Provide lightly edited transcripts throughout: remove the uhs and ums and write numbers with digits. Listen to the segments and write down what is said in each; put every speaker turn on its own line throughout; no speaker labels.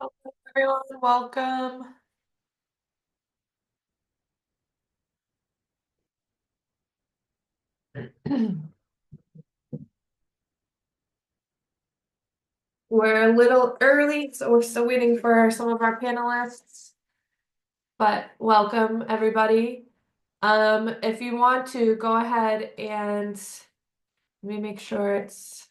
Hello, everyone, welcome. We're a little early, so we're still waiting for some of our panelists, but welcome everybody. If you want to go ahead and let me make sure if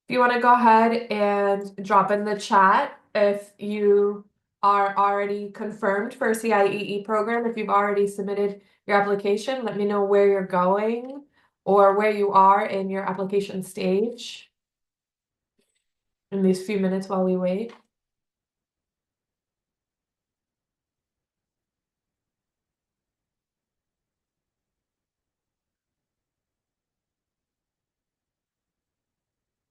you want to go ahead and drop in the chat if you are already confirmed for a CIEE program, if you've already submitted your application, let me know where you're going or where you are in your application stage in these few minutes while we wait.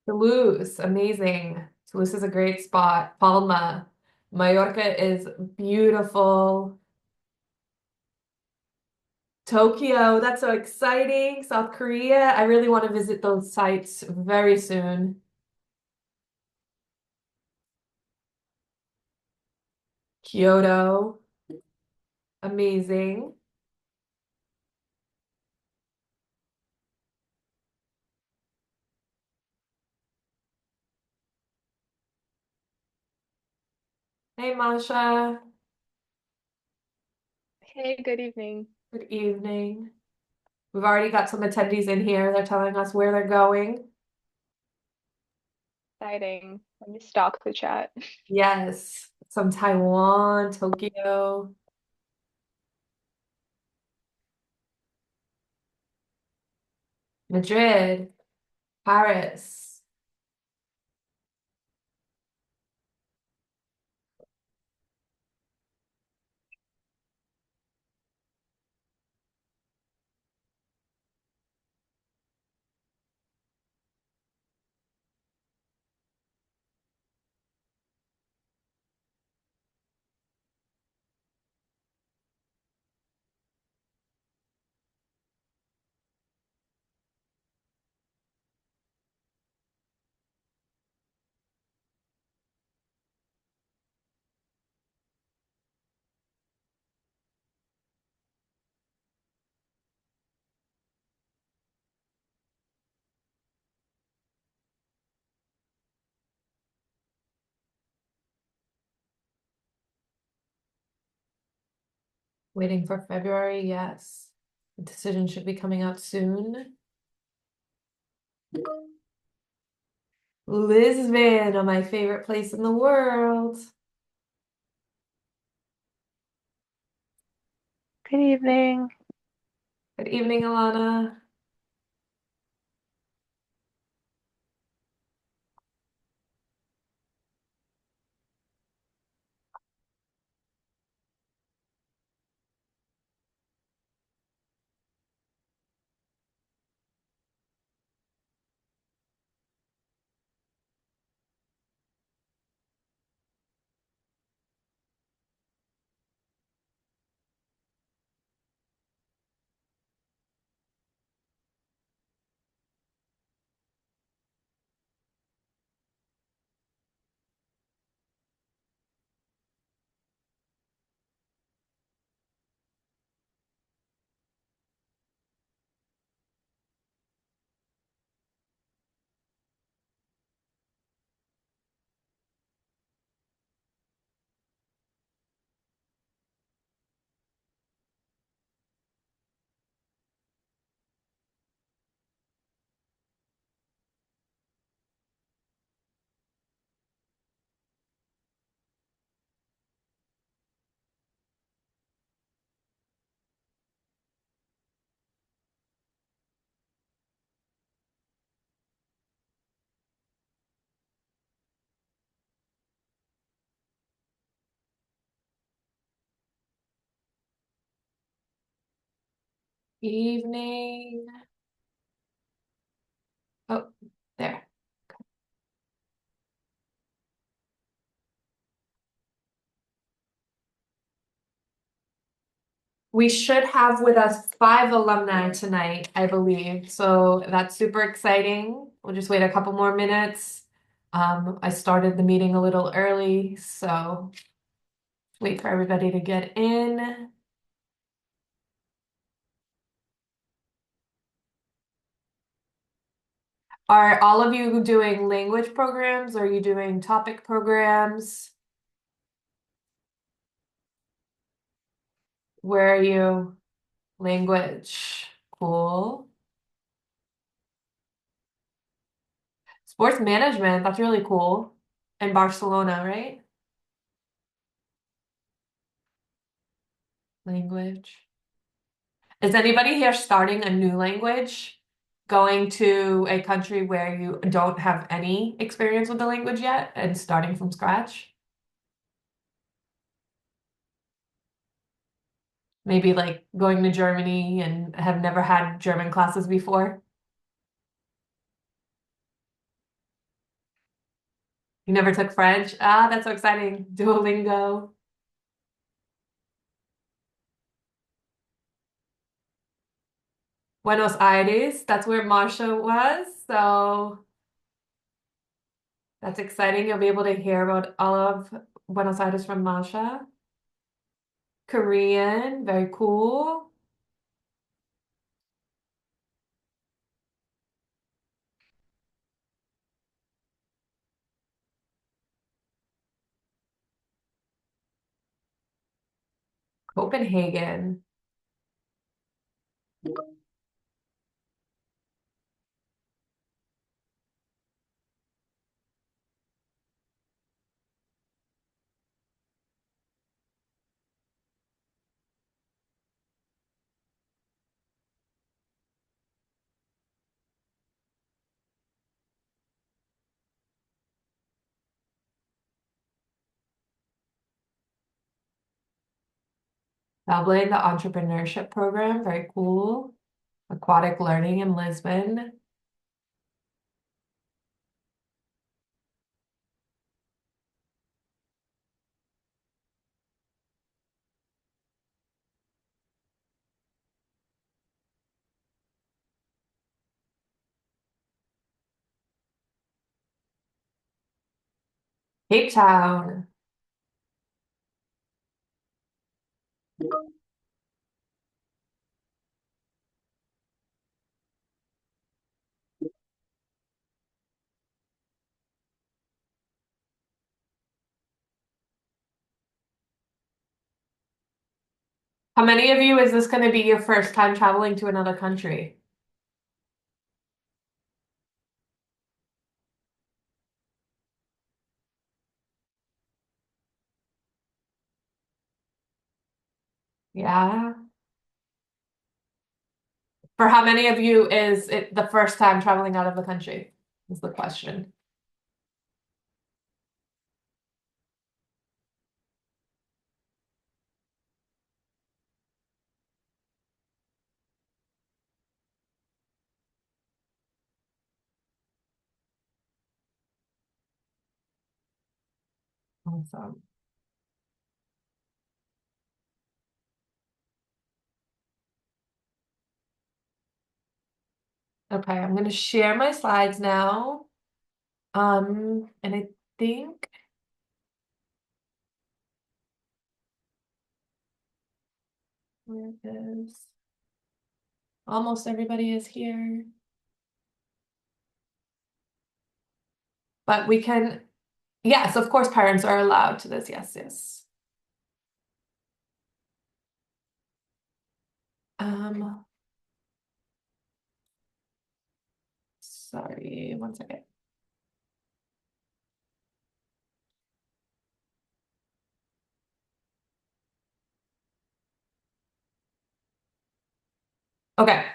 Toulouse, amazing. Toulouse is a great spot. Palma. Mallorca is beautiful. Tokyo, that's so exciting. South Korea, I really want to visit those sites very soon. Kyoto, amazing. Hey, Masha.
Hey, good evening.
Good evening. We've already got some attendees in here. They're telling us where they're going.
Exciting. Let me stalk the chat.
Yes, some Taiwan, Tokyo, Madrid, Paris. Waiting for February, yes. The decision should be coming out soon. Lisbon, my favorite place in the world.
Good evening.
Good evening, Alana. Evening. Oh, there. We should have with us 5 alumni tonight, I believe. So that's super exciting. We'll just wait a couple more minutes. I started the meeting a little early, so wait for everybody to get in. Are all of you doing language programs? Are you doing topic programs? Where are you? Language. Cool. Sports management, that's really cool. In Barcelona, right? Language. Is anybody here starting a new language? Going to a country where you don't have any experience with the language yet and starting from scratch? Maybe like going to Germany and have never had German classes before? You never took French? Ah, that's so exciting. Duolingo. Buenos Aires, that's where Marsha was. So that's exciting. You'll be able to hear about all of Buenos Aires from Marsha. Korean, very cool. Copenhagen. Dublin, the entrepreneurship program, very cool. Aquatic learning in Lisbon. Cape Town. How many of you is this going to be your first time traveling to another country? Yeah. For how many of you is it the first time traveling out of the country? Is the question. Awesome. Okay, I'm going to share my slides now. And I think where is almost everybody is here. But we can, yes, of course, parents are allowed to this. Yes, yes. Um, Sorry, one second. Okay.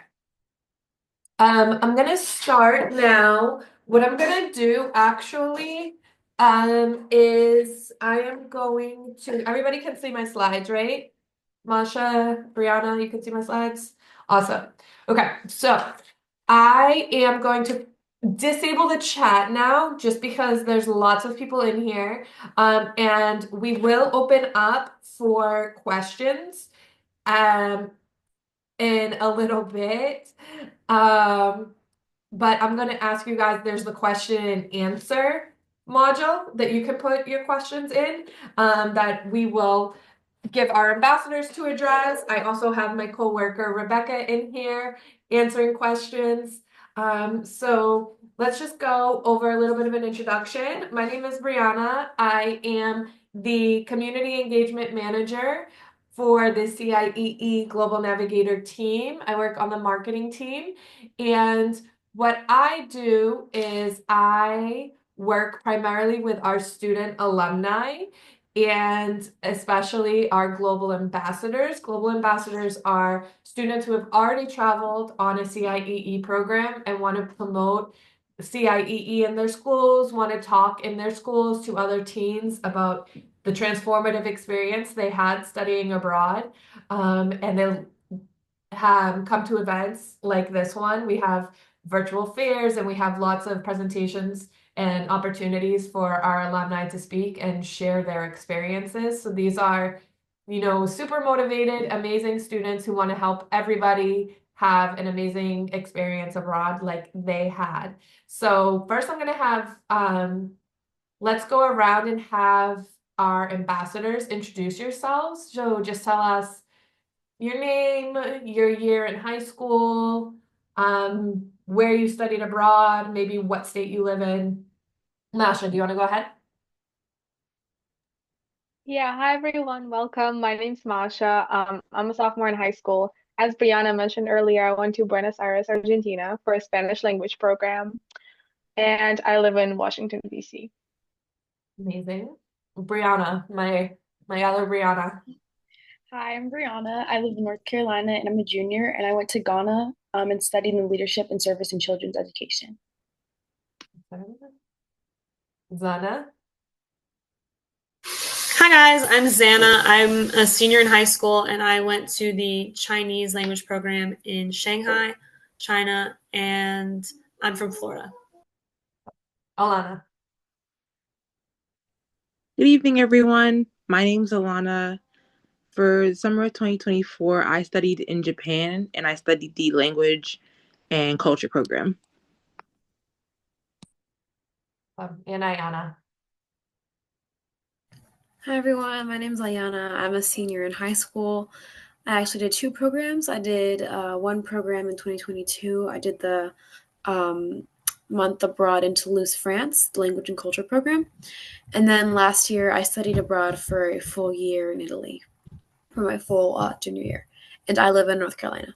I'm gonna start now. What I'm gonna do actually, is I am going to, everybody can see my slides, right? Masha, Brianna, you can see my slides? Awesome. Okay, so I am going to disable the chat now just because there's lots of people in here. And we will open up for questions in a little bit. Um, but I'm going to ask you guys, there's the question and answer. module that you can put your questions in that we will give our ambassadors to address. I also have my coworker Rebecca in here answering questions. So let's just go over a little bit of an introduction. My name is Brianna. I am the Community Engagement Manager for the CIEE Global Navigator team. I work on the marketing team, and what I do is I work primarily with our student alumni and especially our global ambassadors. Global ambassadors are students who have already traveled on a CIEE program and want to promote CIEE in their schools, want to talk in their schools to other teens about the transformative experience they had studying abroad. And they have come to events like this one. We have virtual fairs and we have lots of presentations and opportunities for our alumni to speak and share their experiences. So these are, super motivated, amazing students who want to help everybody have an amazing experience abroad like they had. So first I'm going to have, let's go around and have our ambassadors introduce yourselves. So just tell us your name, your year in high school, where you studied abroad, maybe what state you live in. Masha, do you want to go ahead?
Yeah, hi everyone. Welcome. My name's Masha. I'm a sophomore in high school. As Brianna mentioned earlier, I went to Buenos Aires, Argentina for a Spanish language program, and I live in Washington, D.C.
Amazing. Brianna, my other Brianna.
Hi, I'm Brianna. I live in North Carolina and I'm a junior, and I went to Ghana and studied in leadership and service in children's education.
Zana.
Hi guys, I'm Xana. I'm a senior in high school and I went to the Chinese language program in Shanghai, China, and I'm from Florida.
Alana.
Good evening, everyone. My name's Alana. For the summer of 2024, I studied in Japan and I studied the language and culture program.
And Ayana.
Hi everyone, my name is Ayana. I'm a senior in high school. I actually did two programs. I did one program in 2022. I did the month abroad in Toulouse, France, the language and culture program. And then last year I studied abroad for a full year in Italy for my full junior year. And I live in North Carolina.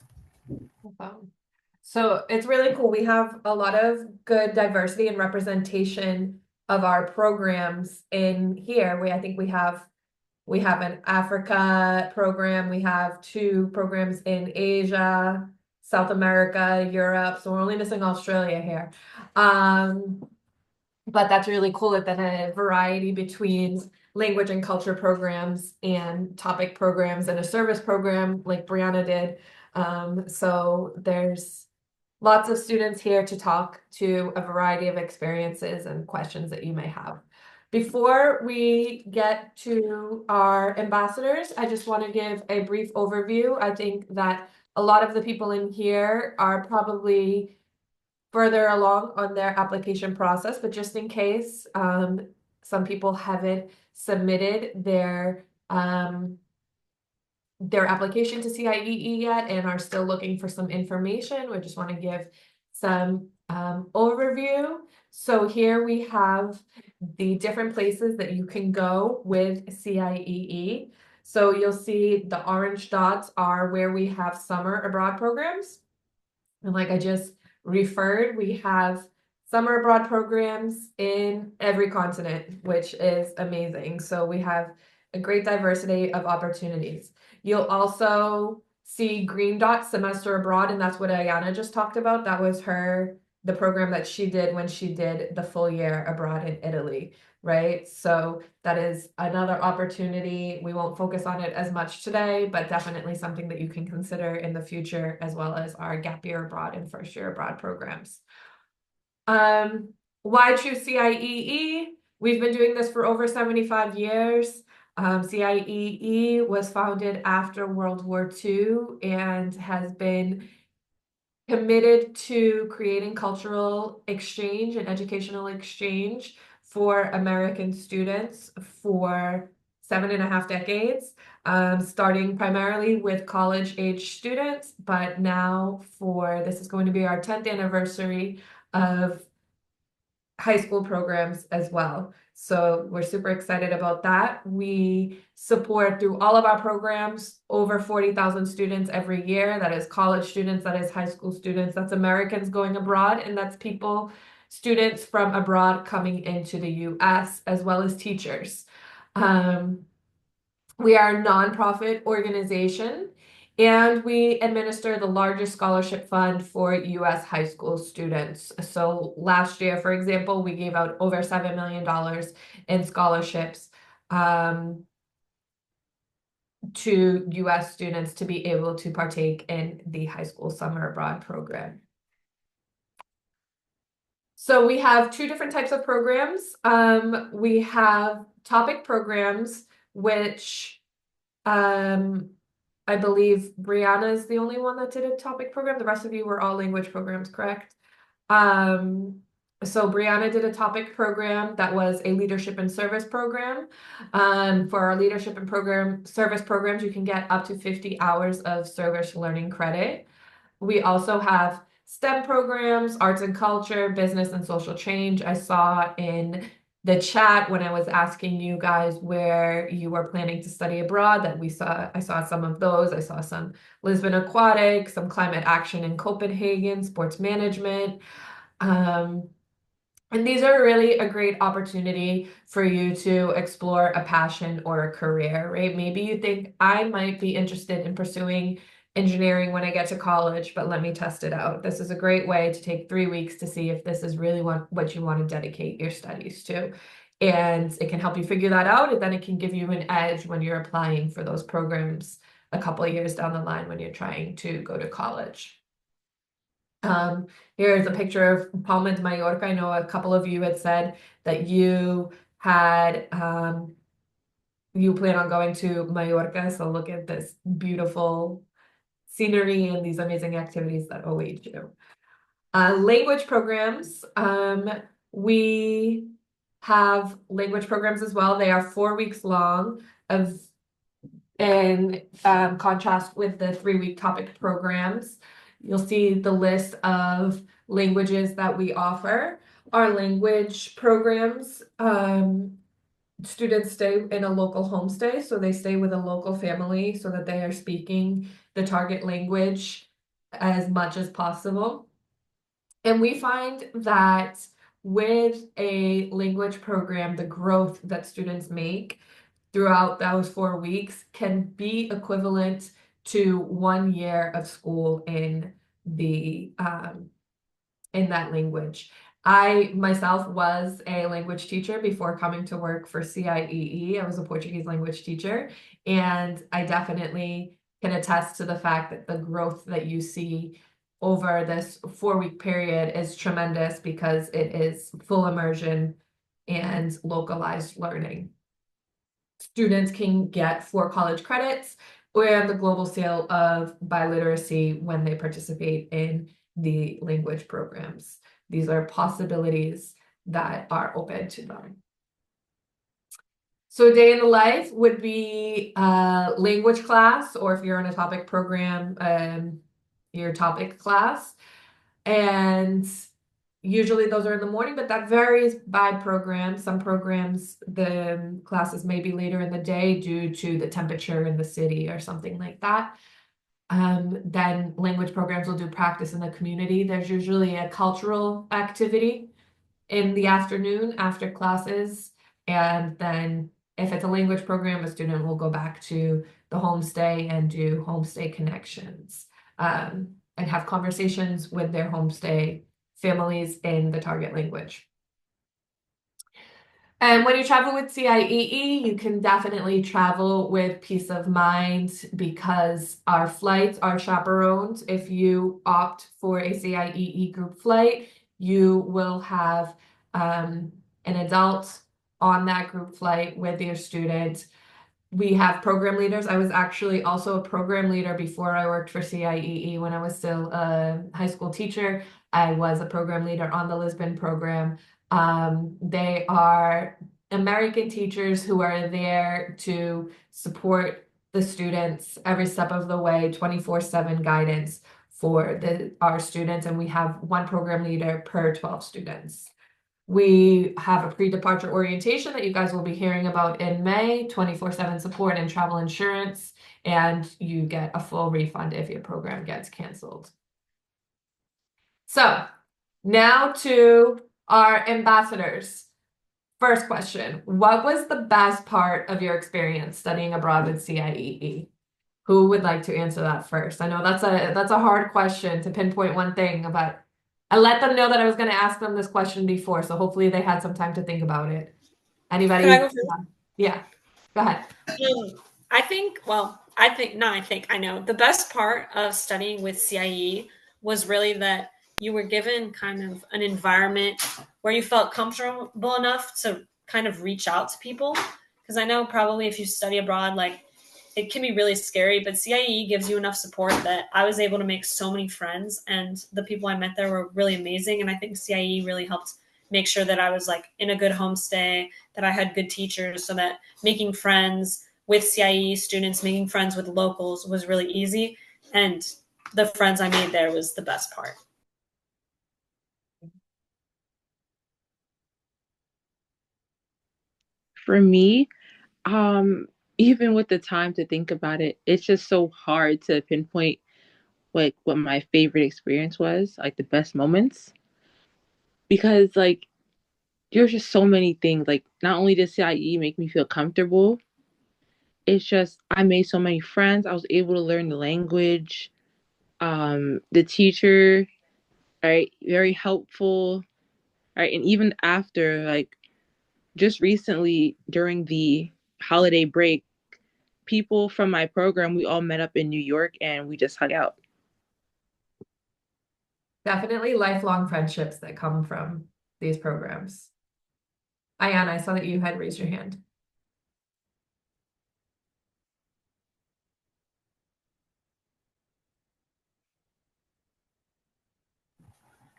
So it's really cool. We have a lot of good diversity and representation of our programs in here. I think we have an Africa program, we have two programs in Asia, South America, Europe, so we're only missing Australia here. But that's really cool that then a variety between language and culture programs and topic programs and a service program like Brianna did. So there's lots of students here to talk to a variety of experiences and questions that you may have. Before we get to our ambassadors, I just want to give a brief overview. I think that a lot of the people in here are probably further along on their application process, but just in case some people haven't submitted their application to CIEE yet and are still looking for some information, we just want to give some overview. So here we have the different places that you can go with CIEE. So you'll see the orange dots are where we have summer abroad programs. And like I just referred, we have summer abroad programs in every continent, which is amazing. So we have a great diversity of opportunities. You'll also see green dot semester abroad, and that's what Ayana just talked about. That was the program that she did when she did the full year abroad in Italy, right? So that is another opportunity. We won't focus on it as much today, but definitely something that you can consider in the future, as well as our gap year abroad and first year abroad programs. Why choose CIEE? We've been doing this for over 75 years. CIEE was founded after World War II and has been committed to creating cultural exchange and educational exchange for American students for 7.5 decades, starting primarily with college-age students, but now this is going to be our 10th anniversary of high school programs as well. So we're super excited about that. We support through all of our programs over 40,000 students every year. That is college students, that is high school students, that's Americans going abroad, and that's students from abroad coming into the US, as well as teachers. We are a nonprofit organization, and we administer the largest scholarship fund for US high school students. So last year, for example, we gave out over $7 million in scholarships to US students to be able to partake in the high school summer abroad program. So we have two different types of programs. We have topic programs, which I believe Brianna is the only one that did a topic program. The rest of you were all language programs, correct? So Brianna did a topic program that was a leadership and service program. For our leadership and service programs, you can get up to 50 hours of service learning credit. We also have STEM programs, arts and culture, business and social change. I saw in the chat when I was asking you guys where you were planning to study abroad that I saw some of those. I saw some Lisbon Aquatic, some climate action in Copenhagen, sports management. And these are really a great opportunity for you to explore a passion or a career, right? Maybe you think I might be interested in pursuing engineering when I get to college, but let me test it out. This is a great way to take 3 weeks to see if this is really what you want to dedicate your studies to. And it can help you figure that out, and then it can give you an edge when you're applying for those programs a couple of years down the line when you're trying to go to college. Here's a picture of Palma de Mallorca. I know a couple of you had said that you had you plan on going to Mallorca, so look at this beautiful scenery and these amazing activities that await you. Language programs. We have language programs as well. They are 4 weeks long in contrast with the 3-week topic programs. You'll see the list of languages that we offer. Our language programs, students stay in a local homestay, so they stay with a local family so that they are speaking the target language as much as possible. And we find that with a language program, the growth that students make throughout those 4 weeks can be equivalent to 1 year of school in that language. I myself was a language teacher before coming to work for CIEE. I was a Portuguese language teacher, and I definitely can attest to the fact that the growth that you see over this 4-week period is tremendous because it is full immersion and localized learning. Students can get 4 college credits and the global sale of biliteracy when they participate in the language programs. These are possibilities that are open to them. So a day in the life would be language class, or if you're in a topic program, your topic class. And usually those are in the morning, but that varies by program. Some programs, the classes may be later in the day due to the temperature in the city or something like that. Then language programs will do practice in the community. There's usually a cultural activity in the afternoon after classes. And then if it's a language program, a student will go back to the homestay and do homestay connections, and have conversations with their homestay families in the target language. And when you travel with CIEE, you can definitely travel with peace of mind because our flights are chaperoned. If you opt for a CIEE group flight, you will have an adult on that group flight with your student. We have program leaders. I was actually also a program leader before I worked for CIEE. When I was still a high school teacher, I was a program leader on the Lisbon program. They are American teachers who are there to support the students every step of the way, 24/7 guidance for our students, and we have one program leader per 12 students. We have a pre-departure orientation that you guys will be hearing about in May, 24/7 support and travel insurance, and you get a full refund if your program gets canceled. So now to our ambassadors. First question, what was the best part of your experience studying abroad with CIEE? Who would like to answer that first? I know that's a hard question to pinpoint one thing, but I let them know that I was going to ask them this question before, so hopefully they had some time to think about it. Anybody?
Can I go first?
Yeah, go ahead.
I know. The best part of studying with CIE was really that you were given kind of an environment where you felt comfortable enough to kind of reach out to people. Because I know probably if you study abroad, like it can be really scary, but CIE gives you enough support that I was able to make so many friends, and the people I met there were really amazing. And I think CIE really helped make sure that I was like in a good homestay, that I had good teachers, so that making friends with CIE students, making friends with locals was really easy. And the friends I made there was the best part.
For me, even with the time to think about it, it's just so hard to pinpoint like what my favorite experience was, like the best moments. Because like there's just so many things. Like not only does CIE make me feel comfortable, it's just I made so many friends. I was able to learn the language. The teacher, right, very helpful, right? And even after, like just recently during the holiday break, people from my program, we all met up in New York and we just hung out.
Definitely lifelong friendships that come from these programs. Ayana, I saw that you had raised your hand.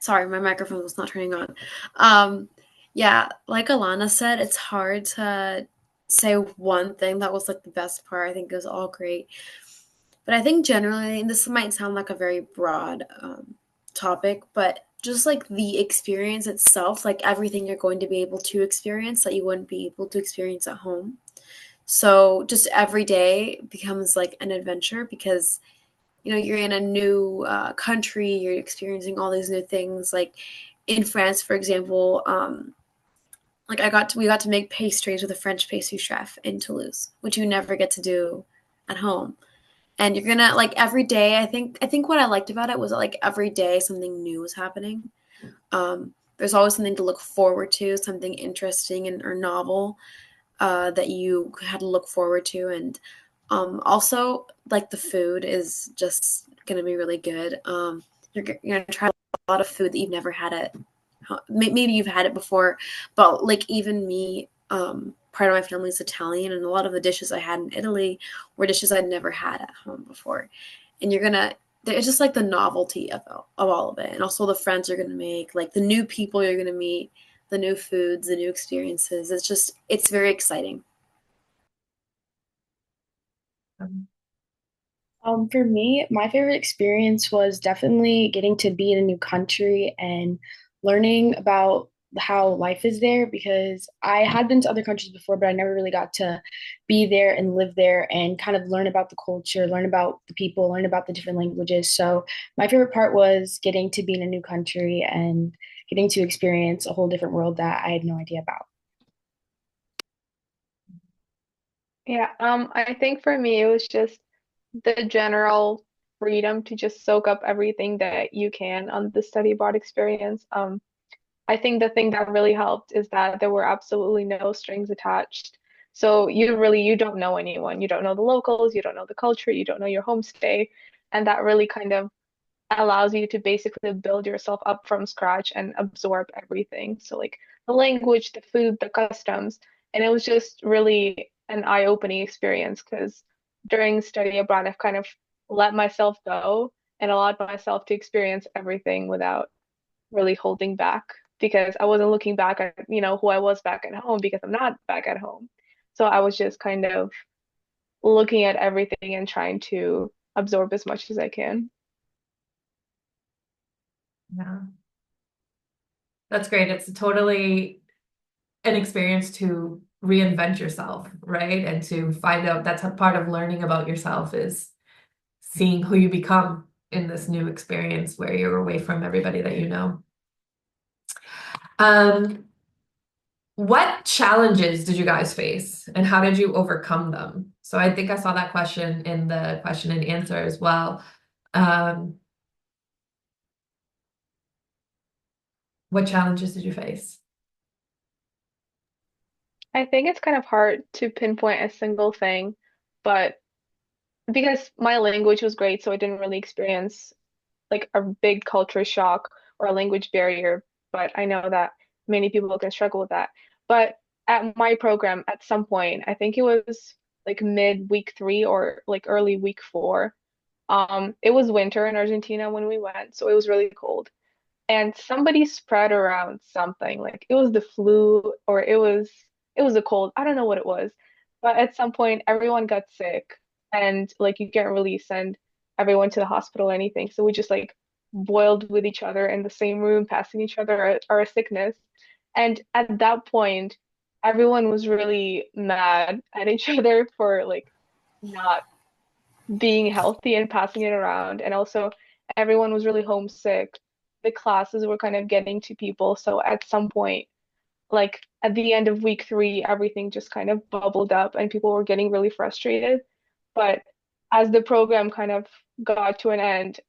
Sorry, my microphone was not turning on. Um, yeah, like Alana said, it's hard to say one thing that was like the best part. I think it was all great. But I think generally, and this might sound like a very broad topic, but just like the experience itself, like everything you're going to be able to experience that you wouldn't be able to experience at home. So just every day becomes like an adventure because you're in a new country, you're experiencing all these new things. Like in France, for example, like we got to make pastries with a French pastry chef in Toulouse, which you never get to do at home. And you're gonna like every day. I think what I liked about it was that, like every day something new was happening. There's always something to look forward to, something interesting and or novel that you had to look forward to, and also like the food is just gonna be really good. You're gonna try a lot of food that you've never had at maybe you've had it before, but like even me, part of my family is Italian, and a lot of the dishes I had in Italy were dishes I'd never had at home before. And it's just like the novelty of all of it, and also the friends you're gonna make, like the new people you're gonna meet, the new foods, the new experiences. It's very exciting.
For me, my favorite experience was definitely getting to be in a new country and learning about how life is there because I had been to other countries before, but I never really got to be there and live there and kind of learn about the culture, learn about the people, learn about the different languages. So my favorite part was getting to be in a new country and getting to experience a whole different world that I had no idea about.
Yeah, I think for me it was just the general freedom to just soak up everything that you can on the study abroad experience. I think the thing that really helped is that there were absolutely no strings attached. So you don't know anyone. You don't know the locals, you don't know the culture, you don't know your homestay, and that really kind of allows you to basically build yourself up from scratch and absorb everything. So like the language, the food, the customs, and it was just really an eye-opening experience because during study abroad, I've kind of let myself go and allowed myself to experience everything without really holding back because I wasn't looking back at, who I was back at home because I'm not back at home. So I was just kind of looking at everything and trying to absorb as much as I can.
Yeah, that's great. It's totally an experience to reinvent yourself, right? And to find out that's a part of learning about yourself is seeing who you become in this new experience where you're away from everybody that you know. Um, what challenges did you guys face and how did you overcome them? So I think I saw that question in the question and answer as well. Um, what challenges did you face?
I think it's kind of hard to pinpoint a single thing, but because my language was great, so I didn't really experience like a big culture shock or a language barrier, but I know that many people can struggle with that. But at my program, at some point, I think it was like mid week 3 or like early week 4, it was winter in Argentina when we went, so it was really cold. And somebody spread around something, like it was the flu or it was a cold. I don't know what it was. But at some point everyone got sick and like you can't really send everyone to the hospital or anything. So we just like boiled with each other in the same room, passing each other our sickness. And at that point, everyone was really mad at each other for like not being healthy and passing it around. And also, everyone was really homesick. The classes were kind of getting to people. So at some point, like at the end of week 3, everything just kind of bubbled up and people were getting really frustrated. But as the program kind of got to an end,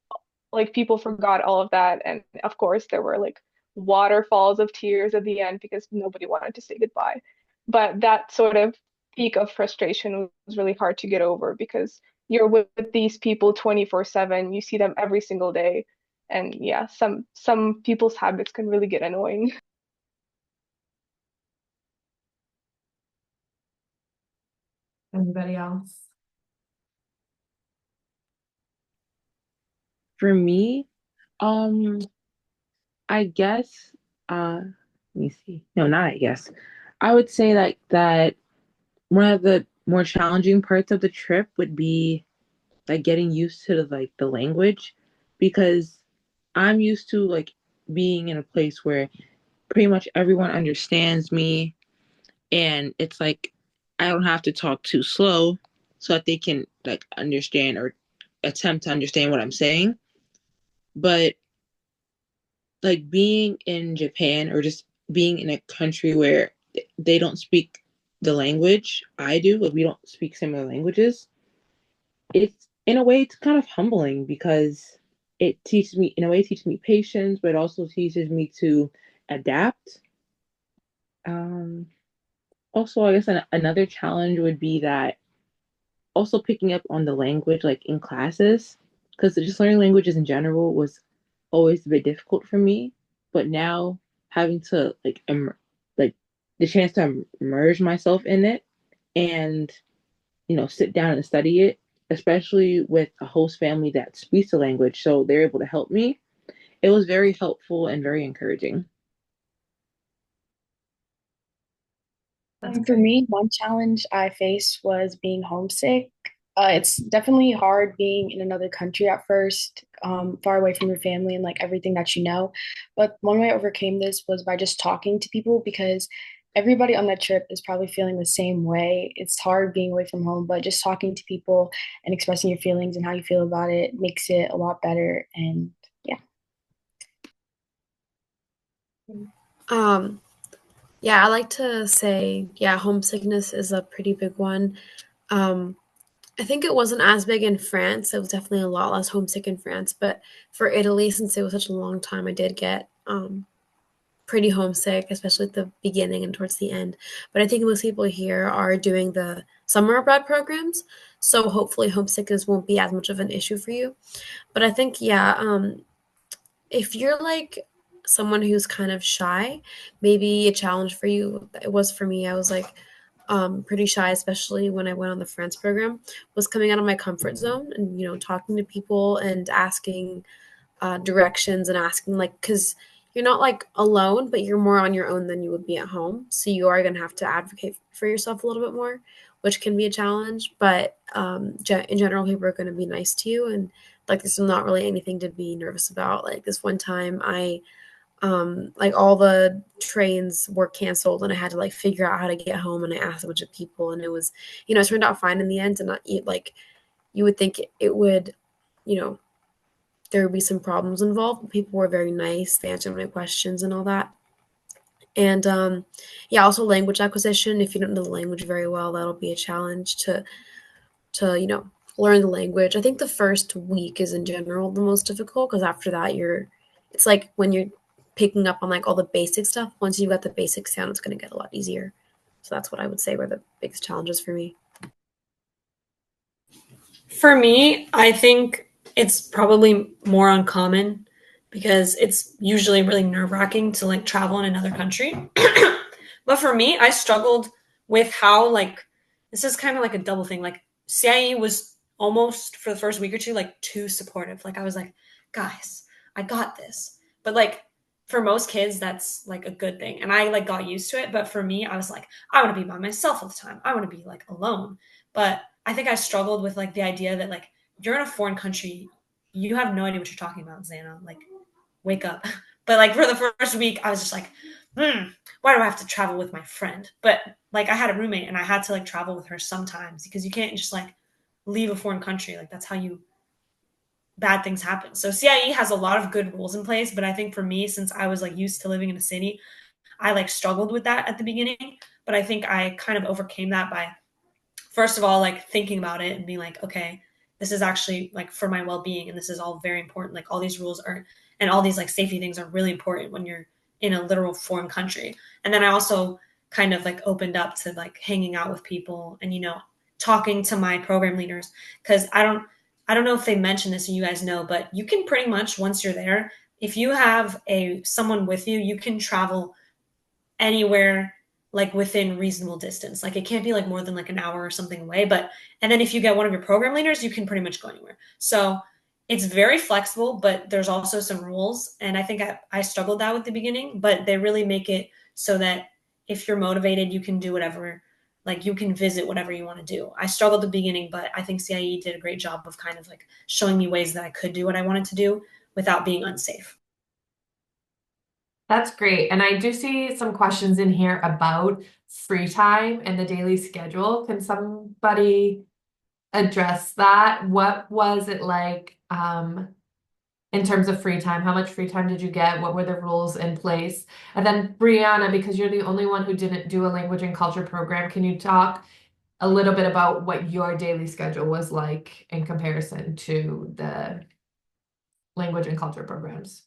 like people forgot all of that. And of course, there were like waterfalls of tears at the end because nobody wanted to say goodbye. But that sort of peak of frustration was really hard to get over because you're with these people 24/7, you see them every single day. And yeah, some people's habits can really get annoying.
Anybody else?
For me, um, I guess, let me see. No, not I guess. I would say like that one of the more challenging parts of the trip would be like getting used to the language because I'm used to like being in a place where pretty much everyone understands me and it's like I don't have to talk too slow so that they can like understand or attempt to understand what I'm saying. But like being in Japan or just being in a country where they don't speak the language I do, like we don't speak similar languages, it's in a way it's kind of humbling because it teaches me in a way it teaches me patience, but it also teaches me to adapt. Um, Also, I guess another challenge would be that also picking up on the language like in classes because just learning languages in general was always a bit difficult for me, but now having to like the chance to immerse myself in it and sit down and study it, especially with a host family that speaks the language so they're able to help me, it was very helpful and very encouraging.
That's
For
great.
me, one challenge I faced was being homesick. It's definitely hard being in another country at first, far away from your family and like everything that you know. But one way I overcame this was by just talking to people because everybody on that trip is probably feeling the same way. It's hard being away from home, but just talking to people and expressing your feelings and how you feel about it makes it a lot better. And yeah.
Um, yeah, I like to say, yeah, homesickness is a pretty big one. Um, I think it wasn't as big in France. It was definitely a lot less homesick in France, but for Italy, since it was such a long time, I did get pretty homesick, especially at the beginning and towards the end. But I think most people here are doing the summer abroad programs, so hopefully homesickness won't be as much of an issue for you. But I think, yeah, if you're like someone who's kind of shy, maybe a challenge for you, it was for me. I was like pretty shy, especially when I went on the France program, was coming out of my comfort zone and, talking to people and asking directions and asking, like, because you're not like alone, but you're more on your own than you would be at home. So you are going to have to advocate for yourself a little bit more, which can be a challenge. But in general, people are going to be nice to you, and like there's not really anything to be nervous about. Like this one time, I like all the trains were canceled, and I had to like figure out how to get home, and I asked a bunch of people, and it was, it turned out fine in the end. And not, like you would think it would, you know, there would be some problems involved, but people were very nice. They answered my questions and all that. And yeah, also language acquisition. If you don't know the language very well, that'll be a challenge to learn the language. I think the first week is in general the most difficult because after that it's like when you're picking up on like all the basic stuff. Once you've got the basics down, it's going to get a lot easier. So that's what I would say were the biggest challenges for me.
For me, I think it's probably more uncommon because it's usually really nerve-wracking to like travel in another country. But for me, I struggled with how like this is kind of like a double thing. Like CIE was almost for the first week or two like too supportive. Like I was like, guys, I got this. But like for most kids, that's like a good thing. And I like got used to it. But for me, I was like, I want to be by myself all the time. I want to be like alone. But I think I struggled with like the idea that like you're in a foreign country, you have no idea what you're talking about, Xana. Like, wake up. But like for the first week, I was just like, why do I have to travel with my friend? But like I had a roommate and I had to like travel with her sometimes because you can't just like leave a foreign country. Like that's how you bad things happen. So CIE has a lot of good rules in place, but I think for me, since I was like used to living in a city, I like struggled with that at the beginning. But I think I kind of overcame that by first of all, like thinking about it and being like, okay, this is actually like for my well-being and this is all very important. Like all these rules are, and all these like safety things are really important when you're in a literal foreign country. And then I also kind of like opened up to like hanging out with people and, talking to my program leaders. Cause I don't know if they mentioned this and you guys know, but you can pretty much, once you're there, if you have someone with you, you can travel anywhere like within reasonable distance. Like it can't be like more than like an hour or something away. But and then if you get one of your program leaders, you can pretty much go anywhere. So it's very flexible, but there's also some rules. And I think I struggled that with the beginning, but they really make it so that if you're motivated, you can do whatever, like you can visit whatever you want to do. I struggled at the beginning, but I think CIE did a great job of kind of like showing me ways that I could do what I wanted to do without being unsafe.
That's great. And I do see some questions in here about free time and the daily schedule. Can somebody address that? What was it like in terms of free time? How much free time did you get? What were the rules in place? And then Brianna, because you're the only one who didn't do a language and culture program, can you talk a little bit about what your daily schedule was like in comparison to the language and culture programs?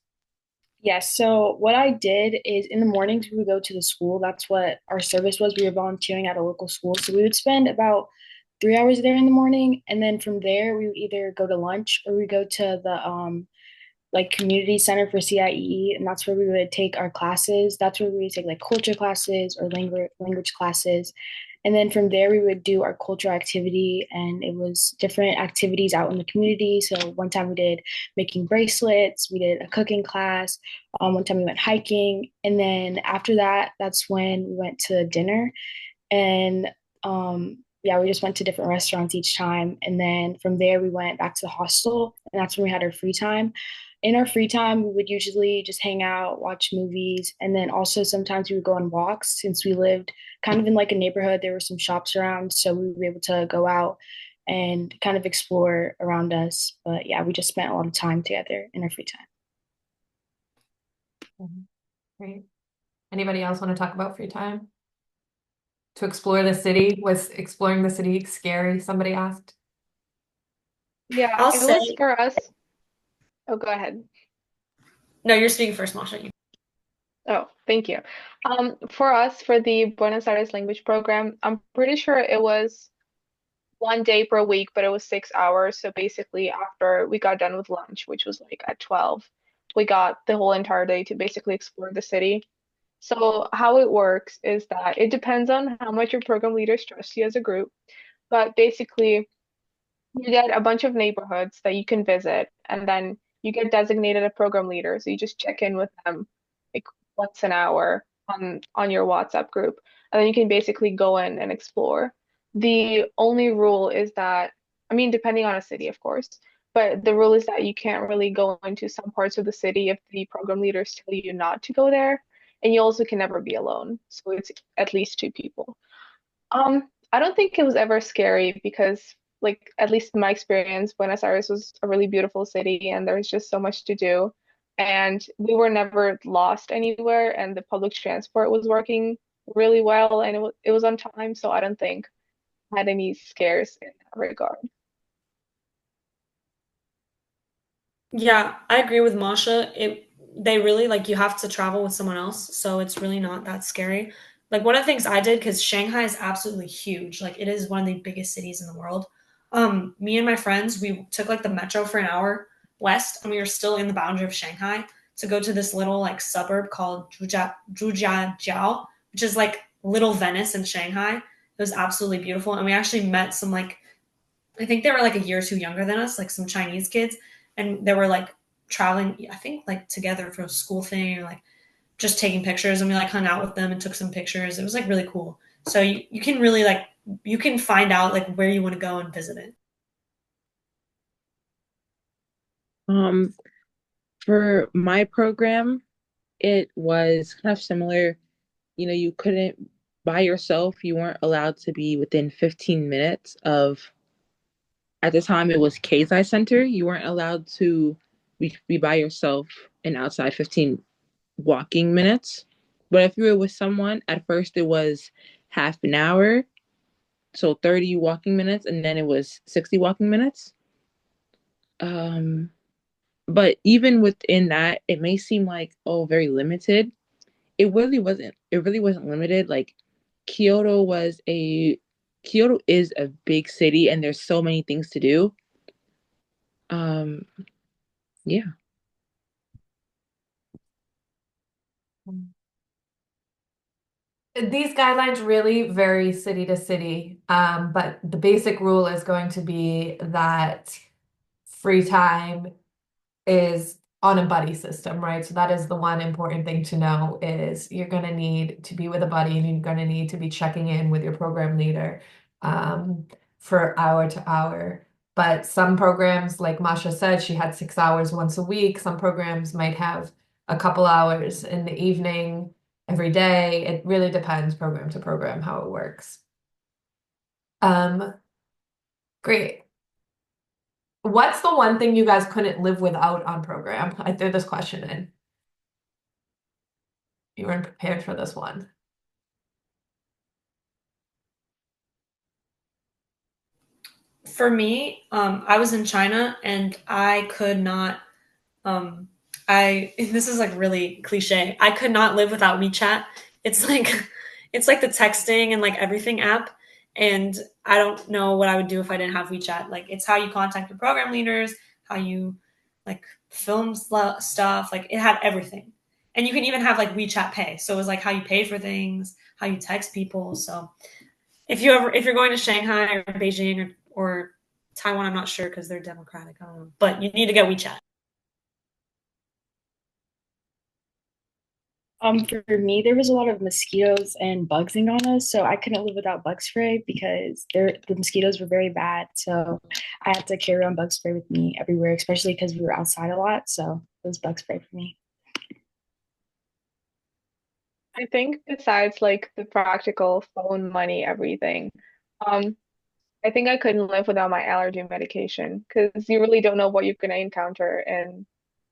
Yes, so what I did is in the mornings we would go to the school. That's what our service was. We were volunteering at a local school. So we would spend about 3 hours there in the morning. And then from there we would either go to lunch or we go to the like community center for CIEE, and that's where we would take our classes. That's where we would take like culture classes or language classes. And then from there, we would do our cultural activity, and it was different activities out in the community. So one time we did making bracelets, we did a cooking class. One time we went hiking, and then after that, that's when we went to dinner. And yeah, we just went to different restaurants each time. And then from there, we went back to the hostel, and that's when we had our free time. In our free time, we would usually just hang out, watch movies, and then also sometimes we would go on walks. Since we lived kind of in like a neighborhood, there were some shops around, so we would be able to go out and kind of explore around us. But yeah, we just spent a lot of time together in our free time.
Great. Anybody else want to talk about free time? To explore the city? Was exploring the city scary? Somebody asked.
Yeah,
I'll
it
say,
was for us. Oh, go ahead.
no, you're speaking first, Masha.
Oh, thank you. For us, for the Buenos Aires language program, I'm pretty sure it was 1 day per week, but it was 6 hours. So basically, after we got done with lunch, which was like at 12, we got the whole entire day to basically explore the city. So how it works is that it depends on how much your program leaders trust you as a group. But basically, you get a bunch of neighborhoods that you can visit, and then you get designated a program leader. So you just check in with them once an hour on your WhatsApp group, and then you can basically go in and explore. The only rule is that, I mean, depending on a city, of course, but the rule is that you can't really go into some parts of the city if the program leaders tell you not to go there, and you also can never be alone. So it's at least two people. I don't think it was ever scary because, like, at least in my experience, Buenos Aires was a really beautiful city and there was just so much to do. And we were never lost anywhere, and the public transport was working really well, and it was on time, so I don't think I had any scares in that regard.
Yeah, I agree with Masha. They really like you have to travel with someone else, so it's really not that scary. Like one of the things I did because Shanghai is absolutely huge. Like it is one of the biggest cities in the world. Me and my friends, we took like the metro for an hour west, and we were still in the boundary of Shanghai to go to this little like suburb called Zhujiajiao, which is like Little Venice in Shanghai. It was absolutely beautiful, and we actually met some like I think they were like a year or two younger than us, like some Chinese kids, and they were like traveling, I think like together for a school thing or like just taking pictures, and we like hung out with them and took some pictures. It was like really cool. So you can really like you can find out like where you want to go and visit it.
Um, for my program, it was kind of similar. You know, you couldn't by yourself, you weren't allowed to be within 15 minutes of, at the time it was Keizai Center. You weren't allowed to be by yourself and outside 15 walking minutes. But if you were with someone, at first it was half an hour, so 30 walking minutes, and then it was 60 walking minutes. Um, but even within that, it may seem like, oh, very limited. It really wasn't. It really wasn't limited. Like Kyoto was a Kyoto is a big city and there's so many things to do. Um, yeah.
These guidelines really vary city to city, but the basic rule is going to be that free time is on a buddy system, right? So that is the one important thing to know is you're going to need to be with a buddy and you're going to need to be checking in with your program leader um, for hour to hour. But some programs, like Masha said, she had 6 hours once a week. Some programs might have a couple hours in the evening every day. It really depends program to program how it works. Um, great. What's the one thing you guys couldn't live without on program? I threw this question in. You weren't prepared for this one.
For me, I was in China and I could not Um, I this is like really cliche. I could not live without WeChat. It's like it's like the texting and like everything app, and I don't know what I would do if I didn't have WeChat. Like it's how you contact your program leaders, how you like film stuff. Like it had everything, and you can even have like WeChat Pay. So it was like how you pay for things, how you text people. So if you're going to Shanghai or Beijing or Taiwan, I'm not sure because they're democratic. I don't know, but you need to get WeChat.
For me, there was a lot of mosquitoes and bugsing on us, so I couldn't live without bug spray because the mosquitoes were very bad. So I had to carry on bug spray with me everywhere, especially because we were outside a lot. So it was bug spray for me.
I think besides like the practical phone, money, everything, um, I think I couldn't live without my allergy medication because you really don't know what you're going to encounter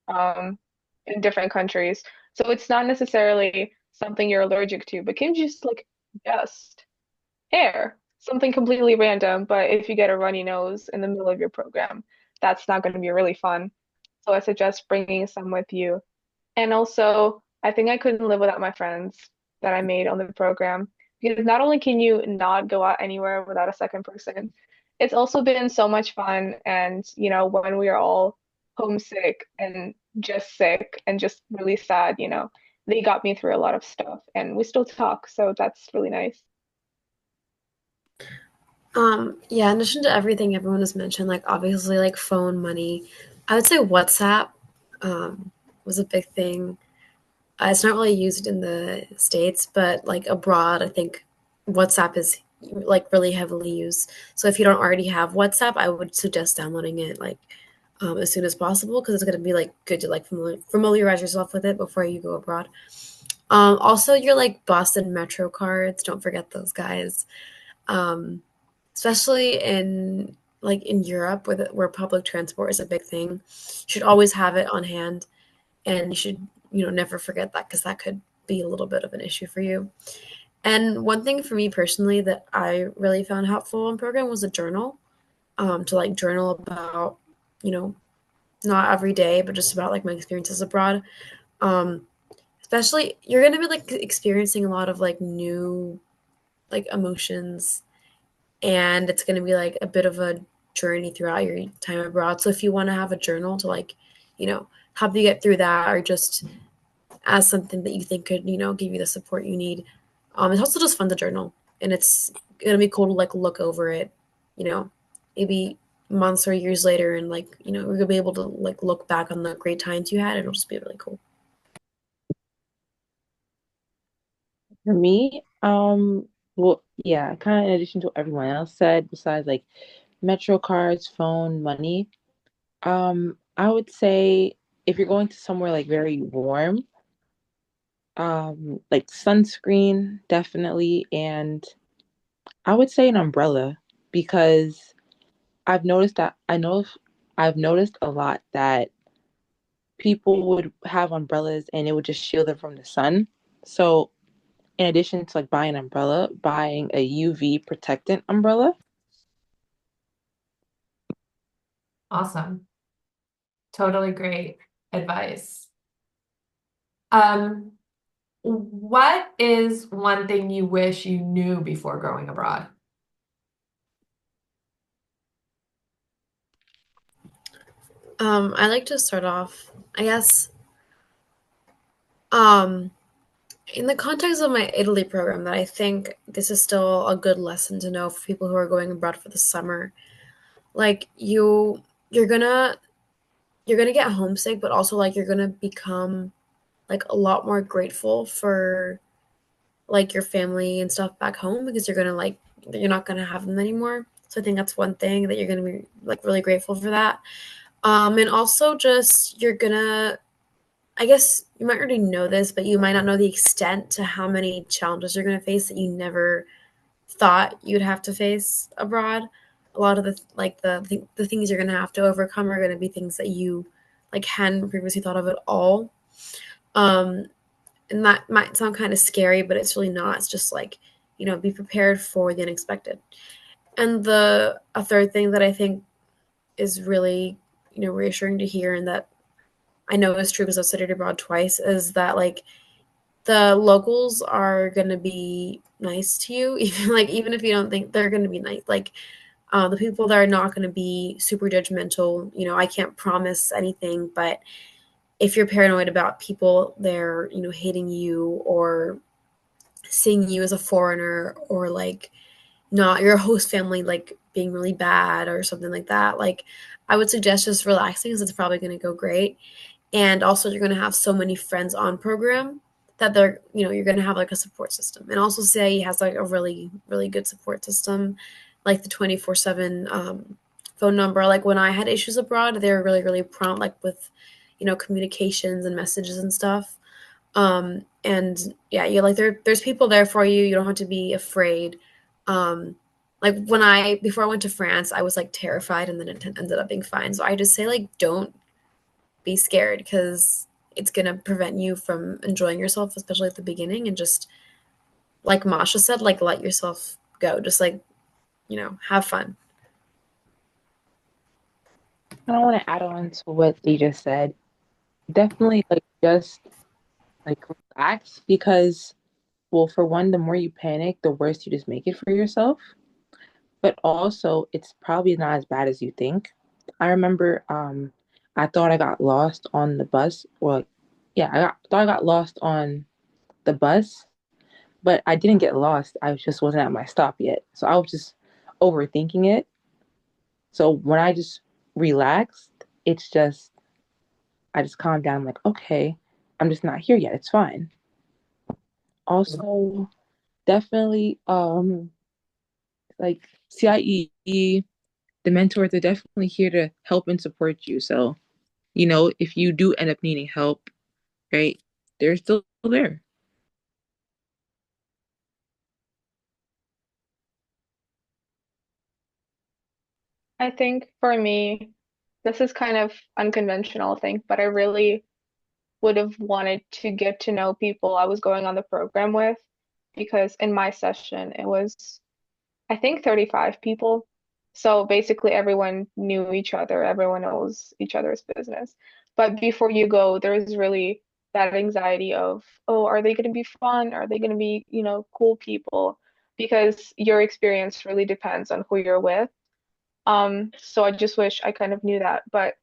um, in different countries. So it's not necessarily something you're allergic to, but can just like dust, hair, something completely random. But if you get a runny nose in the middle of your program, that's not going to be really fun. So I suggest bringing some with you. And also, I think I couldn't live without my friends that I made on the program because not only can you not go out anywhere without a second person, it's also been so much fun. And, when we are all homesick and just sick and just really sad, they got me through a lot of stuff and we still talk. So that's really nice.
Yeah, in addition to everything everyone has mentioned, like obviously like phone, money, I would say WhatsApp was a big thing. It's not really used in the States, but like abroad, I think WhatsApp is like really heavily used. So if you don't already have WhatsApp, I would suggest downloading it like as soon as possible because it's gonna be like good to like familiarize yourself with it before you go abroad. Also, your like bus and metro cards, don't forget those guys. Um, Especially in like in Europe where public transport is a big thing. You should always have it on hand, and you should never forget that because that could be a little bit of an issue for you. And one thing for me personally that I really found helpful in program was a journal, to like journal about you know not every day but just about like my experiences abroad. um Especially you're gonna be like experiencing a lot of like new like emotions, and it's going to be like a bit of a journey throughout your time abroad. So if you want to have a journal to like, help you get through that, or just as something that you think could, give you the support you need. It's also just fun to journal, and it's going to be cool to like look over it, you know, maybe months or years later, and like, we're going to be able to like look back on the great times you had, and it'll just be really cool.
For me, well, yeah, kind of in addition to what everyone else said, besides like metro cards, phone, money, I would say if you're going to somewhere like very warm, like sunscreen, definitely, and I would say an umbrella because I've noticed a lot that people would have umbrellas and it would just shield them from the sun. So in addition to like buying an umbrella, buying a UV protectant umbrella.
Awesome. Totally great advice. Um, what is one thing you wish you knew before going abroad?
I like to start off, I guess, um, in the context of my Italy program, that I think this is still a good lesson to know for people who are going abroad for the summer. Like you're gonna you're gonna get homesick, but also like you're gonna become like a lot more grateful for like your family and stuff back home because you're not gonna have them anymore. So I think that's one thing that you're gonna be like really grateful for that. And also just you're gonna I guess you might already know this, but you might not know the extent to how many challenges you're going to face that you never thought you'd have to face abroad. A lot of the things you're going to have to overcome are going to be things that you like hadn't previously thought of at all. Um, and that might sound kind of scary, but it's really not. It's just like be prepared for the unexpected. And the a third thing that I think is really reassuring to hear, and that I know is true because I've studied abroad twice, is that like the locals are gonna be nice to you, even if you don't think they're gonna be nice. Like the people that are not gonna be super judgmental. I can't promise anything, but if you're paranoid about people they're hating you or seeing you as a foreigner, or like not your host family like being really bad or something like that, like I would suggest just relaxing because it's probably going to go great. And also you're going to have so many friends on program that you're going to have like a support system. And also CIE has like a really really good support system, like the 24/7 phone number. Like when I had issues abroad, they were really really prompt, like with communications and messages and stuff. And yeah, you like there's people there for you. You don't have to be afraid. Like when I before I went to France, I was like terrified, and then it ended up being fine. So I just say like don't be scared because it's gonna prevent you from enjoying yourself, especially at the beginning. And just like Masha said, like let yourself go. Just like have fun.
I don't want to add on to what they just said. Definitely like just like relax because well, for one, the more you panic, the worse you just make it for yourself. But also, it's probably not as bad as you think. I remember I thought I got lost on the bus. Well, yeah, thought I got lost on the bus, but I didn't get lost. I just wasn't at my stop yet. So I was just overthinking it. So when I just relaxed, it's just I just calmed down. I'm like, okay. I'm just not here yet. It's fine. Also, definitely like CIEE, the mentors are definitely here to help and support you. So, if you do end up needing help, right, they're still there.
I think for me, this is kind of unconventional, I think, but I really would have wanted to get to know people I was going on the program with because in my session it was I think 35 people. So basically everyone knew each other, everyone knows each other's business. But before you go, there's really that anxiety of, oh, are they going to be fun? Are they going to be, cool people? Because your experience really depends on who you're with. So I just wish I kind of knew that. But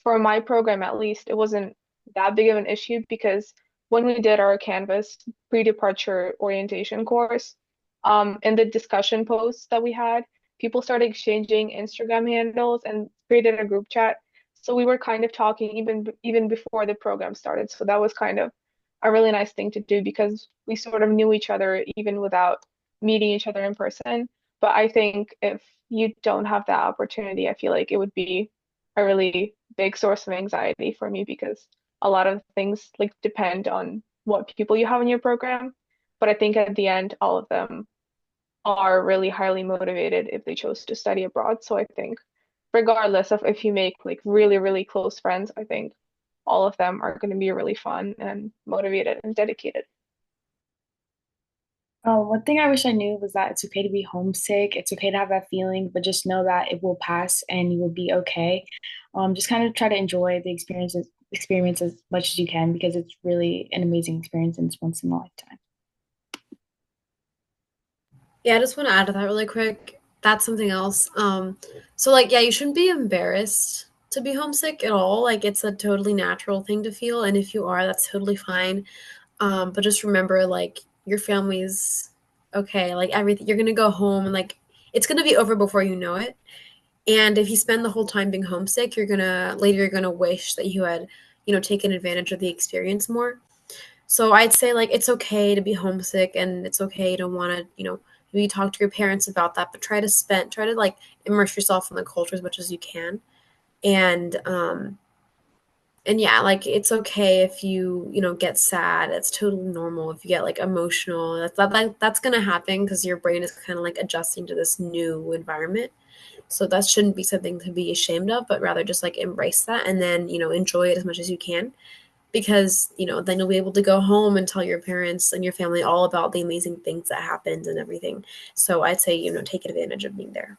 for my program, at least, it wasn't that big of an issue because when we did our Canvas pre-departure orientation course, in the discussion posts that we had, people started exchanging Instagram handles and created a group chat. So we were kind of talking even before the program started. So that was kind of a really nice thing to do because we sort of knew each other even without meeting each other in person. But I think if you don't have that opportunity, I feel like it would be a really big source of anxiety for me because a lot of things like depend on what people you have in your program. But I think at the end, all of them are really highly motivated if they chose to study abroad. So I think regardless of if you make like really, really close friends, I think all of them are going to be really fun and motivated and dedicated.
Oh, one thing I wish I knew was that it's okay to be homesick. It's okay to have that feeling, but just know that it will pass and you will be okay. Just kind of try to enjoy the experience as much as you can because it's really an amazing experience and it's once in a lifetime.
Yeah, I just want to add to that really quick. That's something else. So like, yeah, you shouldn't be embarrassed to be homesick at all. Like, it's a totally natural thing to feel, and if you are, that's totally fine. But just remember, like, your family's okay. Like everything, you're gonna go home, and like, it's gonna be over before you know it. And if you spend the whole time being homesick, you're gonna wish that you had, taken advantage of the experience more. So I'd say like it's okay to be homesick and it's okay to want to, maybe talk to your parents about that, but try to like immerse yourself in the culture as much as you can. And and yeah, like it's okay if you, get sad. It's totally normal if you get like emotional. That's gonna happen because your brain is kind of like adjusting to this new environment. So that shouldn't be something to be ashamed of, but rather just like embrace that and then, enjoy it as much as you can because then you'll be able to go home and tell your parents and your family all about the amazing things that happened and everything. So I'd say take advantage of being there.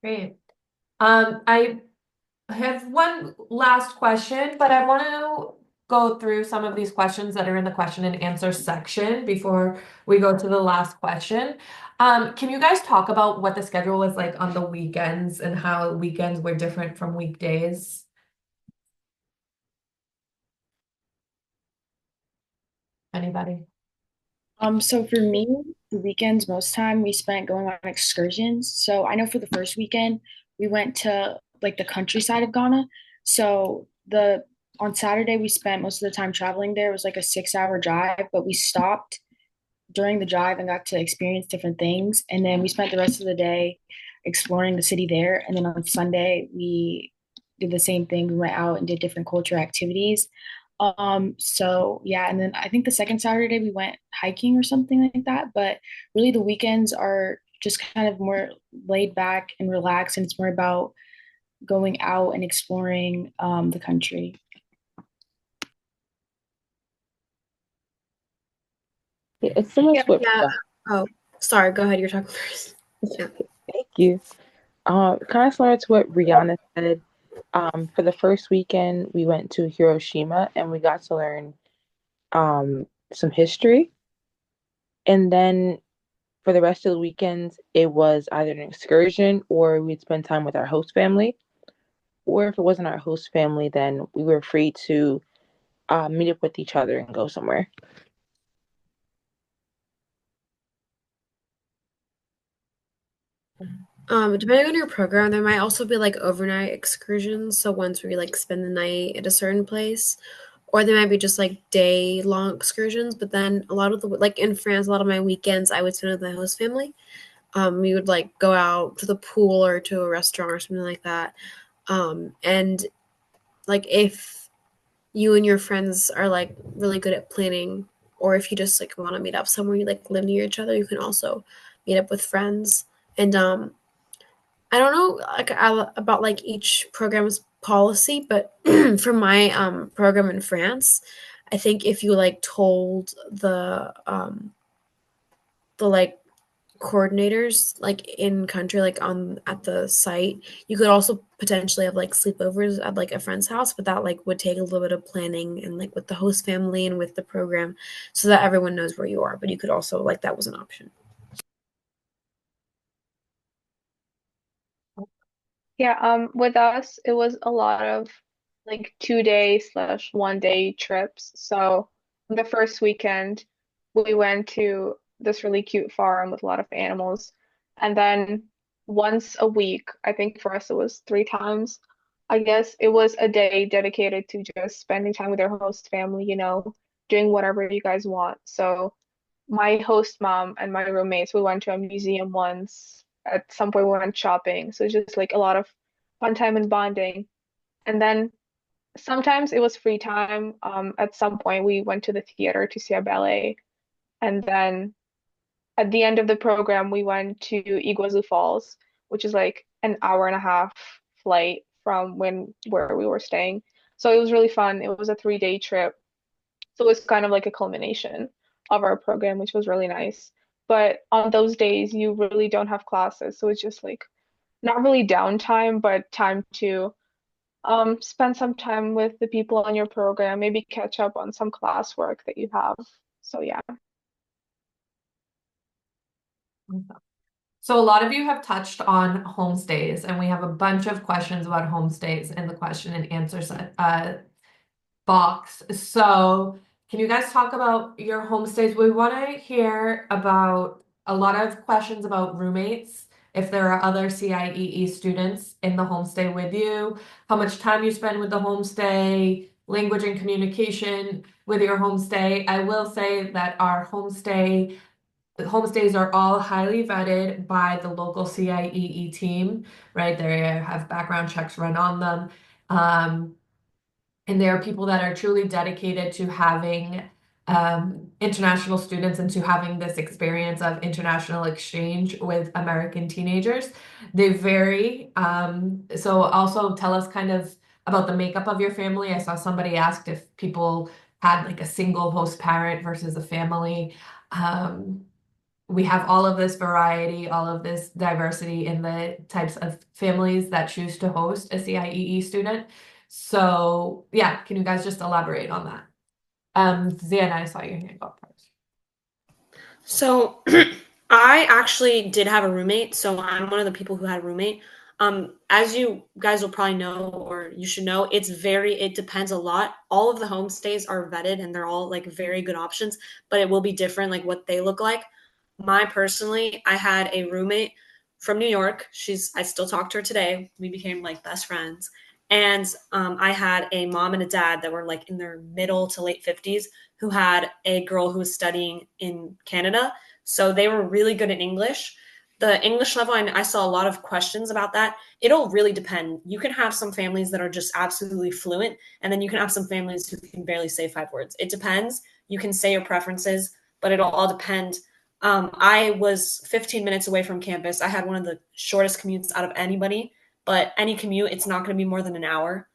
Great. I have one last question, but I want to go through some of these questions that are in the question and answer section before we go to the last question. Can you guys talk about what the schedule was like on the weekends and how weekends were different from weekdays? Anybody?
So for me, the weekends, most time we spent going on excursions. So I know for the first weekend, we went to like the countryside of Ghana. So the on Saturday we spent most of the time traveling there. It was like a 6 hour drive, but we stopped during the drive and got to experience different things. And then we spent the rest of the day exploring the city there. And then on Sunday, we did the same thing. We went out and did different culture activities. So yeah, and then I think the second Saturday we went hiking or something like that. But really the weekends are just kind of more laid back and relaxed, and it's more about going out and exploring the country.
Yeah, it's so much what
Yeah. Oh, sorry. Go ahead. You're talking first. Yeah.
thank you. Kind of similar to what Brianna said. For the first weekend, we went to Hiroshima and we got to learn some history. And then for the rest of the weekends, it was either an excursion or we'd spend time with our host family. Or if it wasn't our host family, then we were free to meet up with each other and go somewhere.
Depending on your program, there might also be like overnight excursions, so ones where you like spend the night at a certain place, or there might be just like day long excursions. But then a lot of the like in France, a lot of my weekends I would spend with my host family. We would like go out to the pool or to a restaurant or something like that. And like if you and your friends are like really good at planning, or if you just like want to meet up somewhere you like live near each other, you can also meet up with friends. And I don't know like about like each program's policy, but for my program in France, I think if you like told the like coordinators like in country like on at the site, you could also potentially have like sleepovers at like a friend's house, but that like would take a little bit of planning and like with the host family and with the program so that everyone knows where you are. But you could also like that was an option.
Yeah, with us, it was a lot of like 2 day slash 1 day trips. So the first weekend, we went to this really cute farm with a lot of animals. And then once a week, I think for us it was 3 times, I guess it was a day dedicated to just spending time with our host family, doing whatever you guys want. So my host mom and my roommates, we went to a museum once. At some point, we went shopping. So it's just like a lot of fun time and bonding. And then sometimes it was free time. At some point, we went to the theater to see a ballet. And then at the end of the program, we went to Iguazu Falls, which is like an hour and a half flight from where we were staying. So it was really fun. It was a 3 day trip. So it was kind of like a culmination of our program, which was really nice. But on those days, you really don't have classes. So it's just like not really downtime, but time to spend some time with the people on your program, maybe catch up on some classwork that you have. So yeah.
So a lot of you have touched on homestays, and we have a bunch of questions about homestays in the question and answer box. So can you guys talk about your homestays? We want to hear about a lot of questions about roommates, if there are other CIEE students in the homestay with you, how much time you spend with the homestay, language and communication with your homestay. I will say that our homestays are all highly vetted by the local CIEE team, right? They have background checks run on them. And there are people that are truly dedicated to having international students and to having this experience of international exchange with American teenagers. They vary. So also tell us kind of about the makeup of your family. I saw somebody asked if people had like a single host parent versus a family. We have all of this variety, all of this diversity in the types of families that choose to host a CIEE student. So yeah, can you guys just elaborate on that? Zian, I saw your hand go up first.
So I actually did have a roommate, so I'm one of the people who had a roommate. As you guys will probably know, or you should know, it depends a lot. All of the homestays are vetted and they're all like very good options, but it will be different, like what they look like. I had a roommate from New York. I still talk to her today. We became like best friends. And I had a mom and a dad that were like in their middle to late 50s who had a girl who was studying in Canada. So they were really good at English. The English level, I saw a lot of questions about that. It'll really depend. You can have some families that are just absolutely fluent, and then you can have some families who can barely say 5 words. It depends. You can say your preferences, but it'll all depend. I was 15 minutes away from campus. I had one of the shortest commutes out of anybody, but any commute, it's not going to be more than an hour.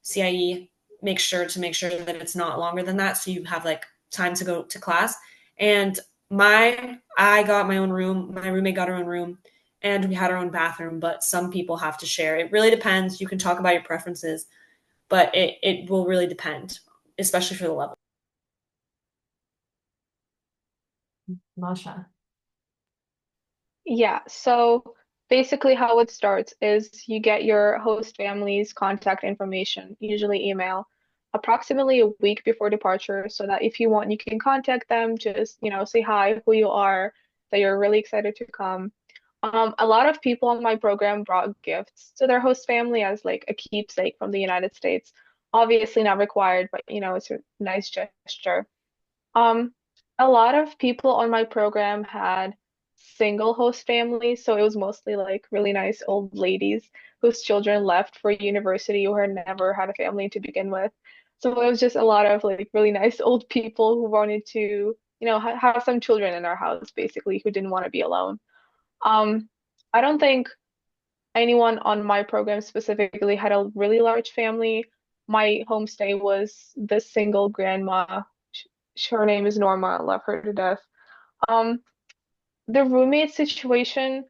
CIE make sure that it's not longer than that, so you have like time to go to class. And I got my own room. My roommate got her own room, and we had our own bathroom. But some people have to share. It really depends. You can talk about your preferences, but it will really depend, especially for the level.
Masha.
Yeah, so basically how it starts is you get your host family's contact information, usually email, approximately a week before departure, so that if you want, you can contact them, just, say hi, who you are, that you're really excited to come. A lot of people on my program brought gifts to their host family as like a keepsake from the United States. Obviously not required, but it's a nice gesture. Um, a lot of people on my program had single host families, so it was mostly like really nice old ladies whose children left for university or had never had a family to begin with. So it was just a lot of like really nice old people who wanted to, ha have some children in our house, basically, who didn't want to be alone. Um, I don't think anyone on my program specifically had a really large family. My homestay was the single grandma. Her name is Norma. I love her to death. Um, the roommate situation,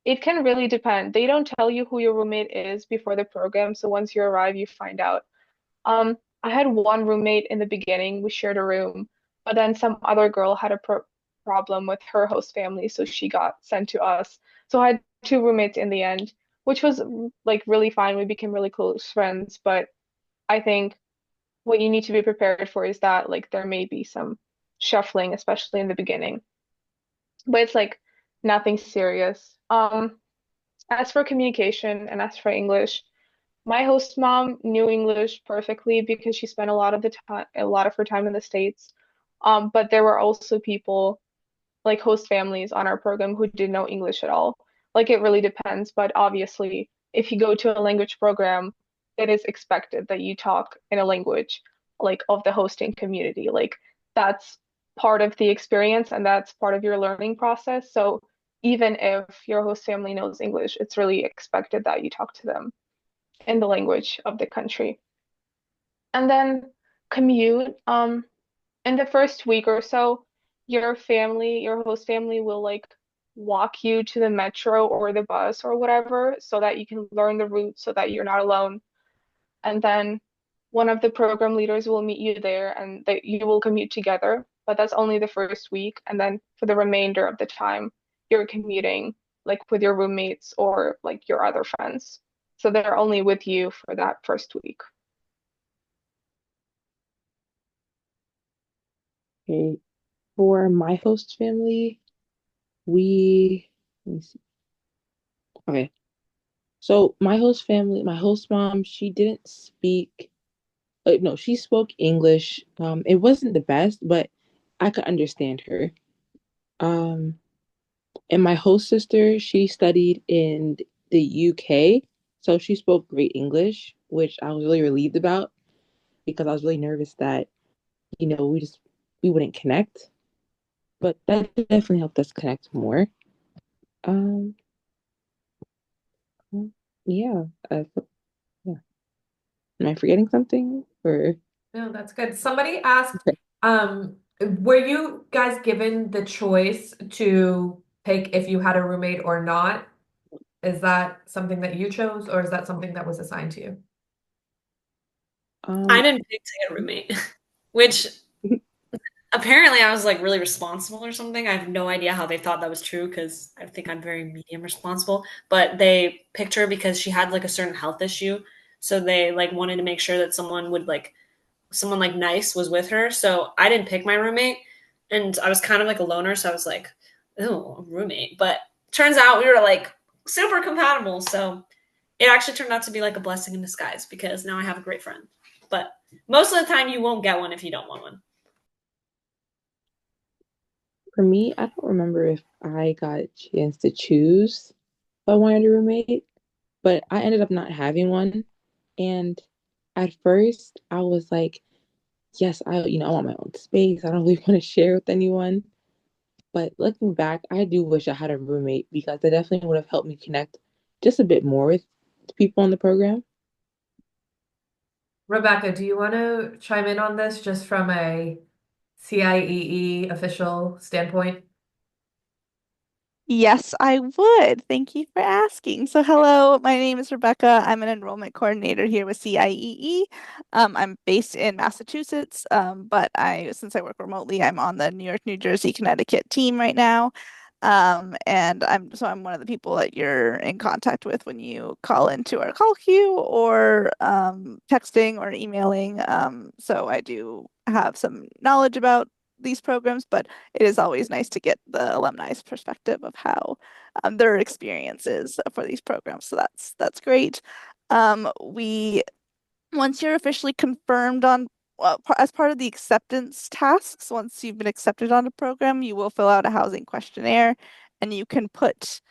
it can really depend. They don't tell you who your roommate is before the program, so once you arrive, you find out. I had one roommate in the beginning. We shared a room, but then some other girl had a problem with her host family, so she got sent to us. So I had two roommates in the end, which was like really fine. We became really close friends, but I think what you need to be prepared for is that like there may be some shuffling, especially in the beginning, but it's like nothing serious. As for communication and as for English, my host mom knew English perfectly because she spent a lot of her time in the States. But there were also people like host families on our program who didn't know English at all. Like it really depends, but obviously, if you go to a language program, it is expected that you talk in a language like of the hosting community. Like that's part of the experience and that's part of your learning process. So even if your host family knows English, it's really expected that you talk to them in the language of the country. And then commute. In the first week or so, your host family will like walk you to the metro or the bus or whatever so that you can learn the route so that you're not alone. And then one of the program leaders will meet you there and that you will commute together. But that's only the first week. And then for the remainder of the time, you're commuting like with your roommates or like your other friends. So they're only with you for that first week.
Okay. For my host family, we let me see. Okay. So my host family, my host mom, she didn't speak no, she spoke English. It wasn't the best, but I could understand her. Um, and my host sister, she studied in the UK, so she spoke great English, which I was really relieved about because I was really nervous that, we wouldn't connect. But that definitely helped us connect more. Um, yeah, yeah. Am I forgetting something? Or
No, that's good. Somebody asked,
okay.
were you guys given the choice to pick if you had a roommate or not? Is that something that you chose, or is that something that was assigned to you?
I
Um,
didn't pick to get a roommate, which apparently I was like really responsible or something. I have no idea how they thought that was true because I think I'm very medium responsible. But they picked her because she had like a certain health issue. So they like wanted to make sure that someone like nice was with her. So I didn't pick my roommate and I was kind of like a loner. So I was like, oh, roommate. But turns out we were like super compatible. So it actually turned out to be like a blessing in disguise because now I have a great friend. But most of the time you won't get one if you don't want one.
for me, I don't remember if I got a chance to choose if I wanted a roommate, but I ended up not having one. And at first, I was like, yes, I want my own space. I don't really want to share with anyone. But looking back, I do wish I had a roommate because that definitely would have helped me connect just a bit more with people in the program.
Rebecca, do you want to chime in on this just from a CIEE official standpoint?
Yes, I would. Thank you for asking. So, hello, my name is Rebecca. I'm an enrollment coordinator here with CIEE. I'm based in Massachusetts, but since I work remotely, I'm on the New York, New Jersey, Connecticut team right now. And I'm one of the people that you're in contact with when you call into our call queue or texting or emailing. So I do have some knowledge about these programs, but it is always nice to get the alumni's perspective of how their experience is for these programs. So that's great. We Once you're officially confirmed on as part of the acceptance tasks, once you've been accepted on a program, you will fill out a housing questionnaire and you can put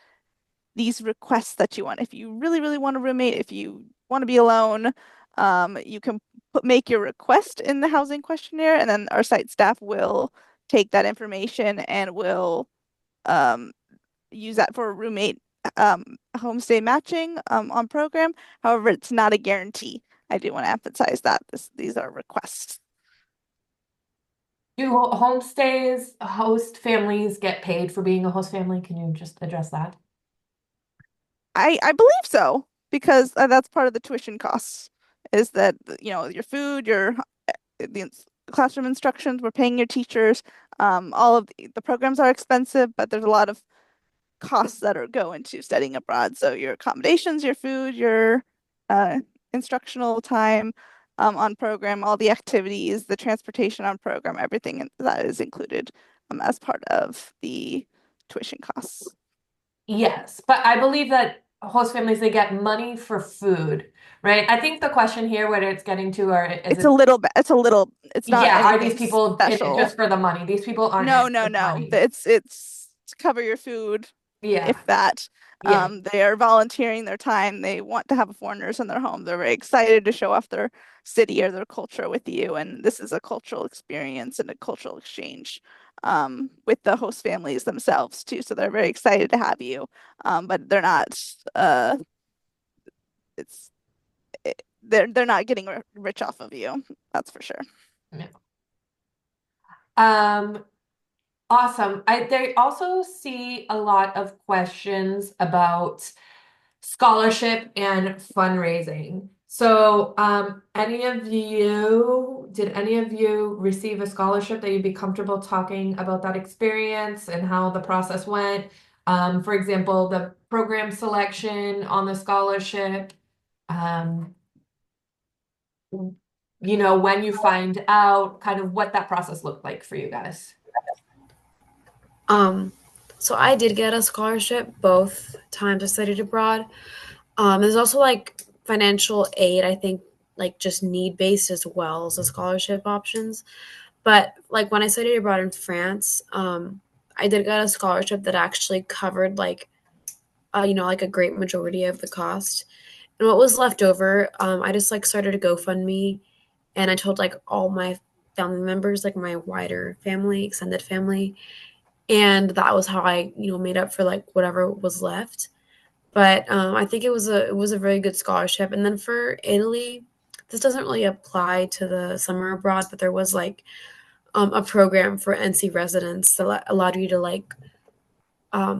these requests that you want. If you really, really want a roommate, if you want to be alone, you can make your request in the housing questionnaire, and then our site staff will take that information and will use that for a roommate homestay matching on program. However, it's not a guarantee. I do want to emphasize that these are requests.
Do homestays, host families get paid for being a host family? Can you just address that?
I believe so, because that's part of the tuition costs, is that your food, the classroom instructions, we're paying your teachers. All of the programs are expensive, but there's a lot of costs that go into studying abroad. So your accommodations, your food, your instructional time on program, all the activities, the transportation on program, everything that is included as part of the tuition costs.
Yes, but I believe that host families, they get money for food, right? I think the question here, whether it's getting to, or is
It's
it,
a little bit. It's not
yeah, are these
anything
people in it
special.
just for the money? These people aren't in
No,
it
no,
for the
no.
money.
It's to cover your food,
Yeah,
if that.
yeah.
They are volunteering their time. They want to have foreigners in their home. They're very excited to show off their city or their culture with you. And this is a cultural experience and a cultural exchange with the host families themselves too. So they're very excited to have you. But they're not it's they're not getting rich off of you. That's for sure.
Yeah. Awesome. They also see a lot of questions about scholarship and fundraising. So, did any of you receive a scholarship that you'd be comfortable talking about that experience and how the process went? For example, the program selection on the scholarship, um, when you find out kind of what that process looked like for you guys.
So I did get a scholarship both times I studied abroad. There's also like financial aid, I think, like just need based as well as the scholarship options. But like when I studied abroad in France, I did get a scholarship that actually covered like like a great majority of the cost. And what was left over, I just like started a GoFundMe, and I told like all my family members, like my wider family, extended family, and that was how I made up for like whatever was left. But I think it was a very good scholarship. And then for Italy, this doesn't really apply to the summer abroad, but there was like a program for NC residents that allowed you to like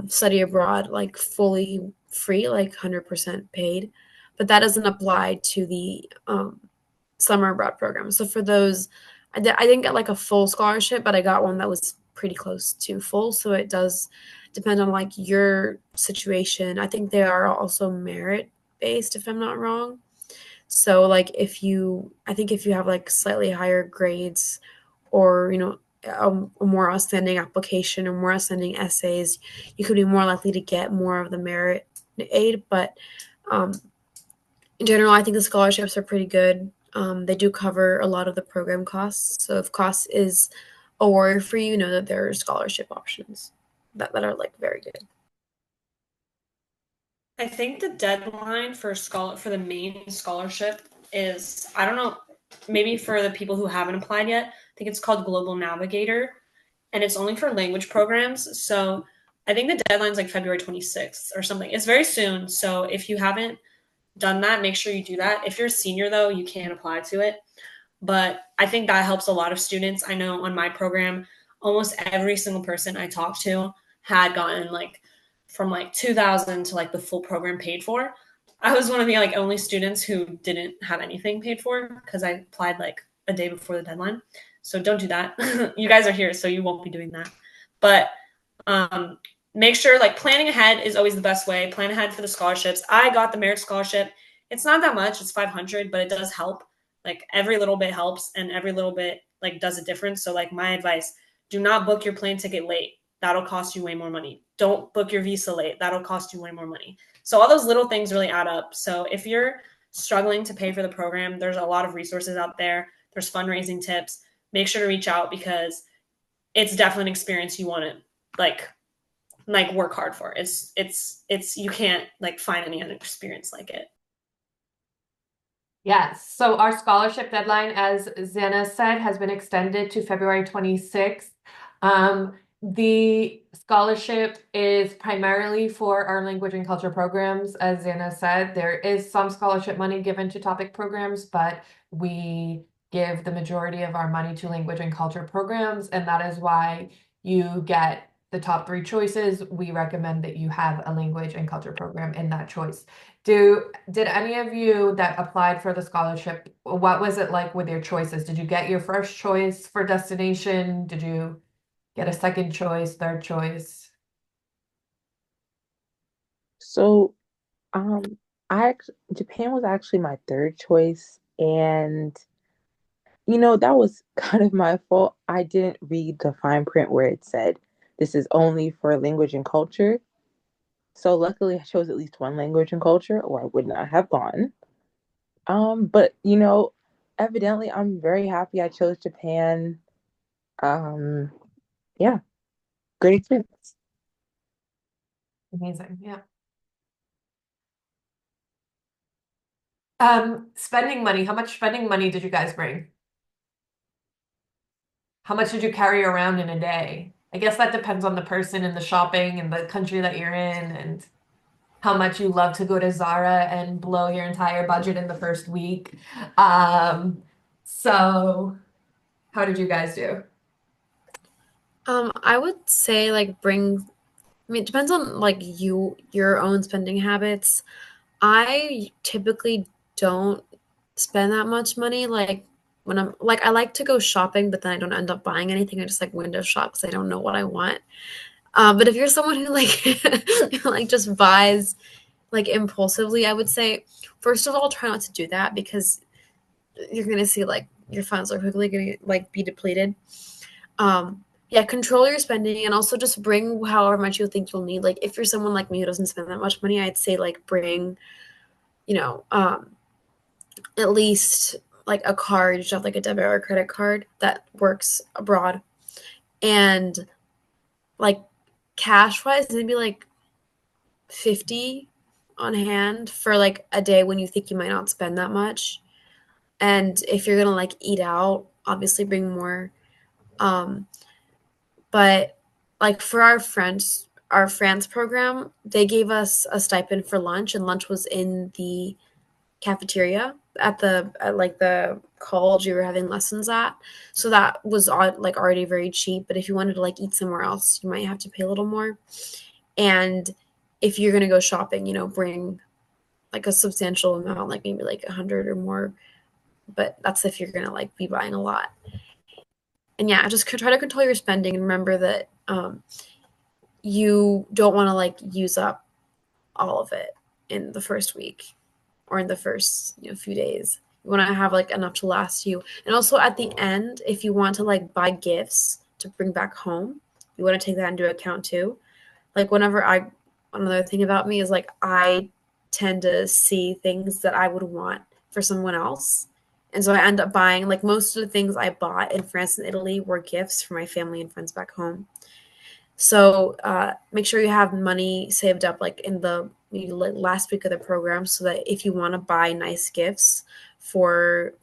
study abroad like fully free, like 100% paid. But that doesn't apply to the summer abroad program. So for those, I didn't get like a full scholarship, but I got one that was pretty close to full. So it does depend on like your situation. I think they are also merit based, if I'm not wrong. So like I think if you have like slightly higher grades, or a more outstanding application or more outstanding essays, you could be more likely to get more of the merit aid. But um, in general, I think the scholarships are pretty good. They do cover a lot of the program costs. So if cost is a worry for you, know that there are scholarship options that are like very good.
I think the deadline for the main scholarship is, I don't know, maybe for the people who haven't applied yet. I think it's called Global Navigator, and it's only for language programs. So I think the deadline's like February 26th or something. It's very soon. So if you haven't done that, make sure you do that. If you're a senior though, you can apply to it. But I think that helps a lot of students. I know on my program, almost every single person I talked to had gotten like from like 2000 to like the full program paid for. I was one of the like only students who didn't have anything paid for because I applied like a day before the deadline. So don't do that. You guys are here, so you won't be doing that. But make sure like planning ahead is always the best way. Plan ahead for the scholarships. I got the merit scholarship. It's not that much. It's 500, but it does help. Like every little bit helps, and every little bit like does a difference. So like my advice, Do not book your plane ticket late. That'll cost you way more money. Don't book your visa late. That'll cost you way more money. So all those little things really add up. So if you're struggling to pay for the program, there's a lot of resources out there. There's fundraising tips. Make sure to reach out because it's definitely an experience you want to like work hard for. It's you can't like find any other experience like it.
Yes. So our scholarship deadline, as Zana said, has been extended to February 26th. The scholarship is primarily for our language and culture programs. As Zana said, there is some scholarship money given to topic programs, but we give the majority of our money to language and culture programs, and that is why you get the top three choices. We recommend that you have a language and culture program in that choice. Did any of you that applied for the scholarship, what was it like with your choices? Did you get your first choice for destination? Did you get a second choice, third choice?
So, um, Japan was actually my third choice, and that was kind of my fault. I didn't read the fine print where it said this is only for language and culture. So luckily I chose at least one language and culture, or I would not have gone. But evidently I'm very happy I chose Japan. Um, yeah, great experience.
Amazing. Yeah. Spending money. How much spending money did you guys bring? How much did you carry around in a day? I guess that depends on the person and the shopping and the country that you're in and how much you love to go to Zara and blow your entire budget in the first week. So how did you guys do?
I would say like it depends on like your own spending habits. I typically don't spend that much money. Like when I'm like I like to go shopping, but then I don't end up buying anything. I just like window shop because I don't know what I want. But if you're someone who like who, like just buys like impulsively, I would say first of all try not to do that because you're gonna see like your funds are quickly gonna like be depleted. Yeah, control your spending and also just bring however much you think you'll need. Like if you're someone like me who doesn't spend that much money, I'd say like bring, you know, at least like a card, you should have like a debit or a credit card that works abroad. And like cash wise, maybe like 50 on hand for like a day when you think you might not spend that much. And if you're gonna like eat out, obviously bring more. Um, but like for our France program, they gave us a stipend for lunch, and lunch was in the cafeteria at like the college we were having lessons at. So that was like already very cheap. But if you wanted to like eat somewhere else, you might have to pay a little more. And if you're gonna go shopping, bring like a substantial amount, like maybe like 100 or more. But that's if you're gonna like be buying a lot. And yeah, just try to control your spending and remember that you don't want to like use up all of it in the first week or in the first few days. You want to have like enough to last you. And also at the end, if you want to like buy gifts to bring back home, you want to take that into account too. Like another thing about me is like I tend to see things that I would want for someone else. And so I end up buying like most of the things I bought in France and Italy were gifts for my family and friends back home. So make sure you have money saved up like in the maybe last week of the program so that if you want to buy nice gifts for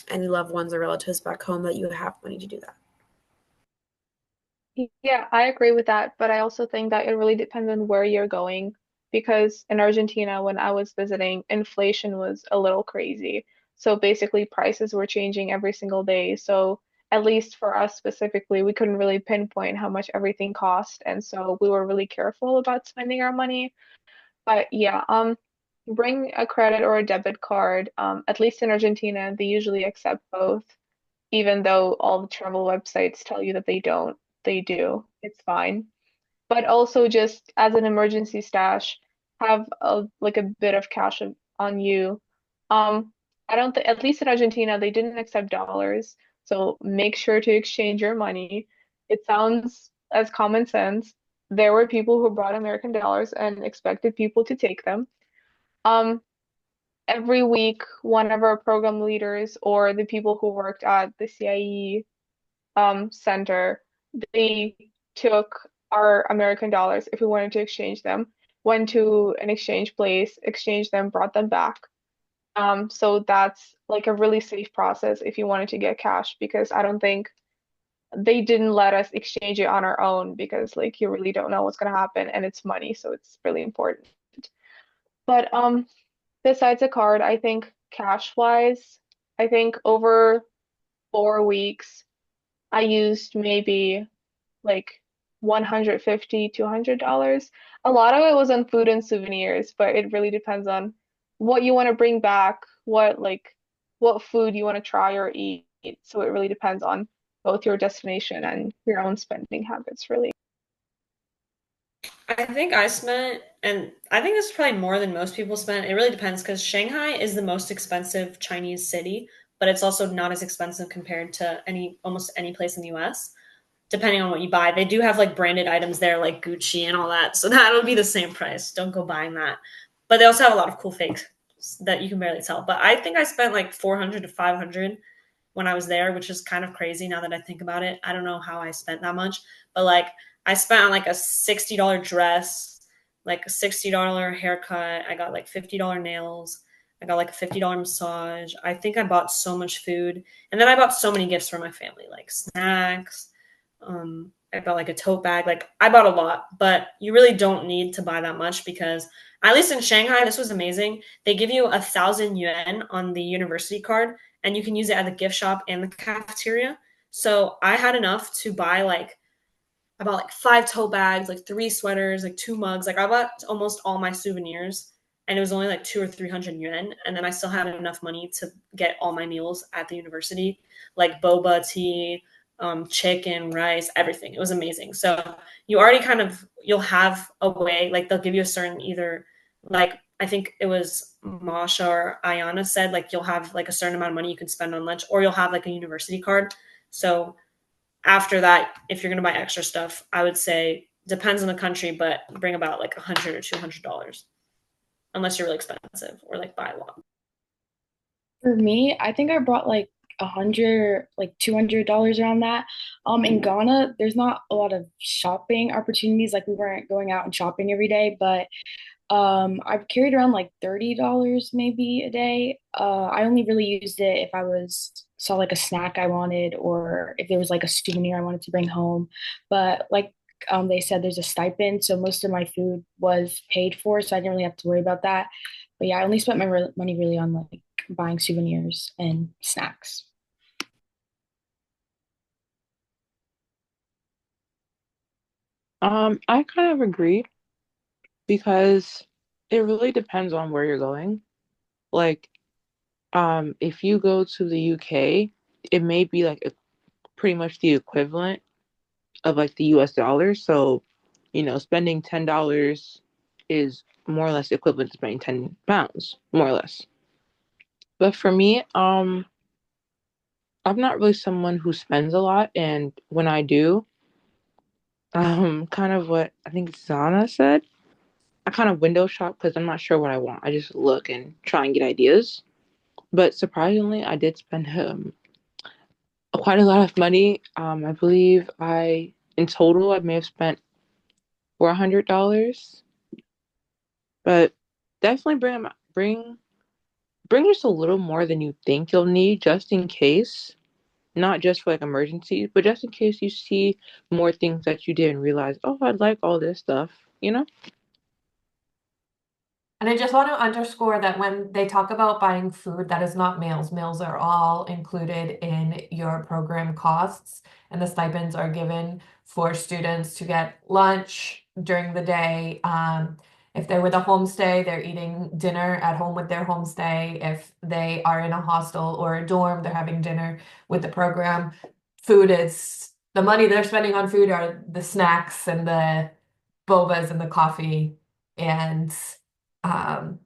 any loved ones or relatives back home that you have money to do that.
Yeah, I agree with that, but I also think that it really depends on where you're going because in Argentina, when I was visiting, inflation was a little crazy. So basically, prices were changing every single day. So at least for us specifically, we couldn't really pinpoint how much everything cost, and so we were really careful about spending our money. But yeah, bring a credit or a debit card. At least in Argentina, they usually accept both even though all the travel websites tell you that they don't, they do. It's fine. But also just as an emergency stash, have like a bit of cash on you. Um, I don't think, at least in Argentina, they didn't accept dollars. So make sure to exchange your money. It sounds as common sense. There were people who brought American dollars and expected people to take them. Um, every week, one of our program leaders or the people who worked at the CIE center, they took our American dollars if we wanted to exchange them, went to an exchange place, exchanged them, brought them back. So that's like a really safe process if you wanted to get cash because I don't think they didn't let us exchange it on our own because like you really don't know what's gonna happen and it's money, so it's really important. But besides a card, I think cash wise, I think over 4 weeks I used maybe like 150, $200. A lot of it was on food and souvenirs, but it really depends on what you want to bring back, what food you want to try or eat. So it really depends on both your destination and your own spending habits, really.
I think I spent, and I think this is probably more than most people spent. It really depends because Shanghai is the most expensive Chinese city, but it's also not as expensive compared to almost any place in the US, depending on what you buy. They do have like branded items there, like Gucci and all that. So that'll be the same price. Don't go buying that. But they also have a lot of cool fakes that you can barely tell. But I think I spent like 400 to 500 when I was there, which is kind of crazy now that I think about it. I don't know how I spent that much, but like I spent on like a $60 dress, like a $60 haircut. I got like $50 nails. I got like a $50 massage. I think I bought so much food. And then I bought so many gifts for my family, like snacks. I bought like a tote bag. Like I bought a lot, but you really don't need to buy that much because at least in Shanghai, this was amazing. They give you 1,000 yuan on the university card and you can use it at the gift shop and the cafeteria. So I had enough to buy like I bought like 5 tote bags, like 3 sweaters, like 2 mugs. Like I bought almost all my souvenirs, and it was only like 200 or 300 yuan. And then I still had enough money to get all my meals at the university, like boba tea, chicken, rice, everything. It was amazing. So you already you'll have a way. Like they'll give you a certain either like I think it was Masha or Ayana said like you'll have like a certain amount of money you can spend on lunch, or you'll have like a university card. So after that, if you're going to buy extra stuff, I would say depends on the country, but bring about like $100 or $200, unless you're really expensive or like buy a lot.
For me, I think I brought like 100, like $200 around that. In Ghana, there's not a lot of shopping opportunities. Like we weren't going out and shopping every day, but I've carried around like $30 maybe a day. I only really used it if I saw like a snack I wanted or if there was like a souvenir I wanted to bring home. But like they said there's a stipend, so most of my food was paid for, so I didn't really have to worry about that. But yeah, I only spent my money really on like buying souvenirs and snacks.
I kind of agree because it really depends on where you're going. Like, if you go to the UK, it may be like pretty much the equivalent of like the US dollar. So, spending $10 is more or less equivalent to spending £10, more or less. But for me, I'm not really someone who spends a lot, and when I do, kind of what I think Zana said, I kind of window shop because I'm not sure what I want. I just look and try and get ideas. But surprisingly, I did spend quite a lot of money. I believe in total, I may have spent $400, but definitely bring just a little more than you think you'll need, just in case. Not just for like emergencies, but just in case you see more things that you didn't realize. Oh, I'd like all this stuff, you know?
And I just want to underscore that when they talk about buying food, that is not meals. Meals are all included in your program costs, and the stipends are given for students to get lunch during the day. If they're with a homestay, they're eating dinner at home with their homestay. If they are in a hostel or a dorm, they're having dinner with the program. Food is the money they're spending on food are the snacks and the bobas and the coffee and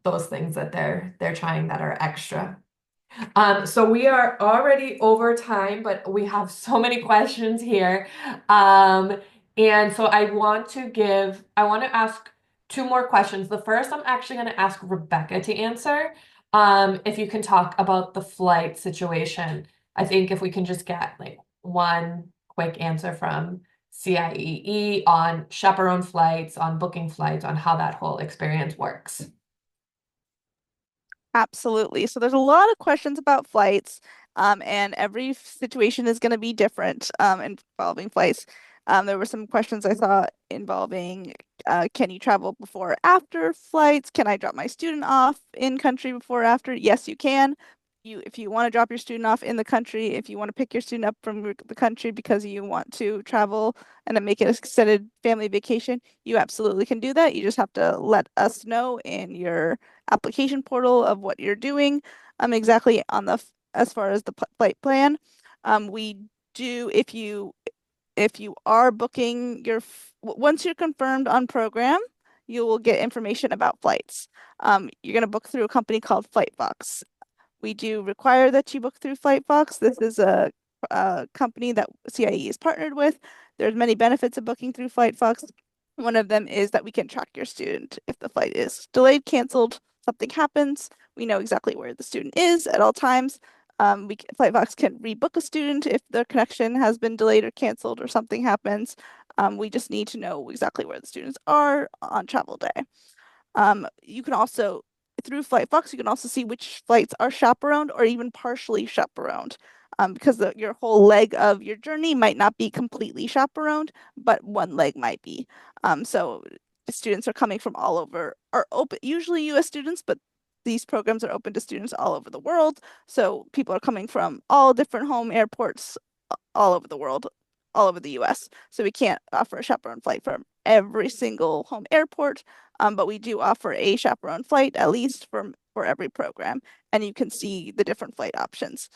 those things that they're trying that are extra. So we are already over time, but we have so many questions here. And so I want to ask two more questions. The first, I'm actually going to ask Rebecca to answer. If you can talk about the flight situation. I think if we can just get like one quick answer from CIEE on chaperone flights, on booking flights, on how that whole experience works.
Absolutely. So there's a lot of questions about flights, and every situation is going to be different involving flights. There were some questions I saw involving can you travel before or after flights? Can I drop my student off in country before or after? Yes, you can. If you want to drop your student off in the country, if you want to pick your student up from the country because you want to travel and then make it an extended family vacation, you absolutely can do that. You just have to let us know in your application portal of what you're doing exactly on the as far as the flight plan. We do if you are booking once you're confirmed on program, you will get information about flights. You're going to book through a company called Flightfox. We do require that you book through Flightfox. This is a company that CIE is partnered with. There's many benefits of booking through Flightfox. One of them is that we can track your student. If the flight is delayed, canceled, something happens, we know exactly where the student is at all times. Flightfox can rebook a student if the connection has been delayed or canceled or something happens. We just need to know exactly where the students are on travel day. You can also, through Flightfox, you can also see which flights are chaperoned or even partially chaperoned. Because your whole leg of your journey might not be completely chaperoned, but one leg might be. So students are coming from all over, are open, usually US students, but these programs are open to students all over the world. So people are coming from all different home airports all over the world, all over the US. So we can't offer a chaperone flight from every single home airport, but we do offer a chaperone flight at least for every program, and you can see the different flight options.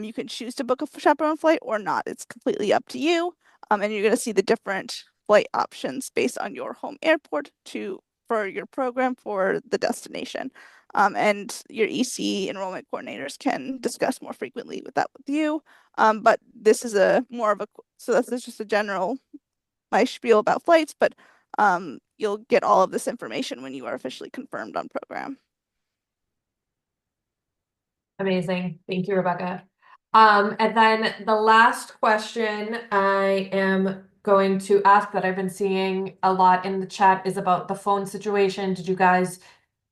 You can choose to book a chaperone flight or not. It's completely up to you. And you're going to see the different flight options based on your home airport for your program for the destination. And your EC enrollment coordinators can discuss more frequently with that with you. But this is so that's just a general my spiel about flights, but you'll get all of this information when you are officially confirmed on program.
Amazing. Thank you, Rebecca. And then the last question I am going to ask that I've been seeing a lot in the chat is about the phone situation.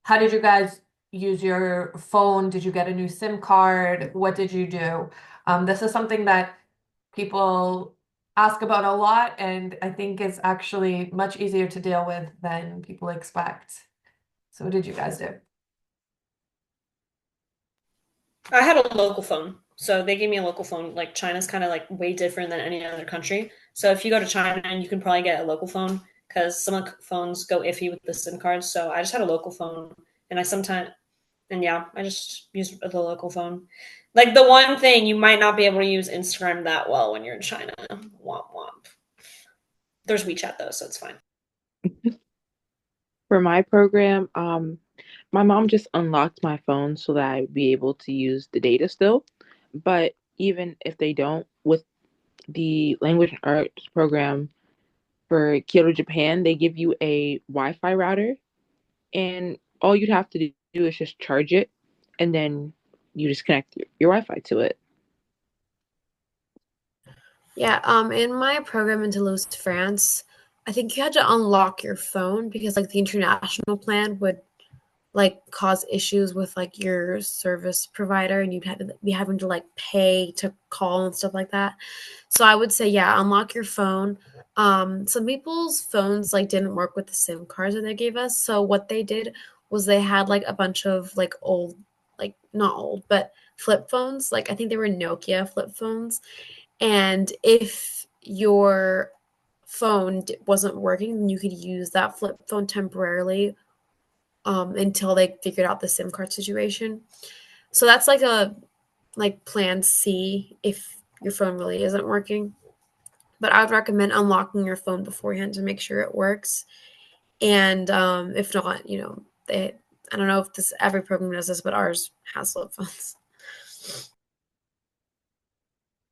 How did you guys use your phone? Did you get a new SIM card? What did you do? This is something that people ask about a lot, and I think is actually much easier to deal with than people expect. So what did you guys do?
I had a local phone. So they gave me a local phone. Like China's kind of like way different than any other country. So if you go to China, and you can probably get a local phone because some phones go iffy with the SIM cards. So I just had a local phone, and I just used the local phone. Like the one thing you might not be able to use Instagram that well when you're in China. Womp womp. There's WeChat though, so it's fine.
For my program, my mom just unlocked my phone so that I'd be able to use the data still. But even if they don't, with the language and arts program for Kyoto, Japan, they give you a Wi-Fi router, and all you'd have to do is just charge it, and then you just connect your Wi-Fi to it.
Yeah, in my program in Toulouse, France, I think you had to unlock your phone because like the international plan would like cause issues with like your service provider and you'd have to be having to like pay to call and stuff like that. So I would say, yeah, unlock your phone. Some people's phones like didn't work with the SIM cards that they gave us. So what they did was they had like a bunch of like old, like not old, but flip phones. Like I think they were Nokia flip phones. And if your phone wasn't working, then you could use that flip phone temporarily until they figured out the SIM card situation. So that's like a like plan C if your phone really isn't working. But I would recommend unlocking your phone beforehand to make sure it works. And if not, they I don't know if this every program does this, but ours has flip phones.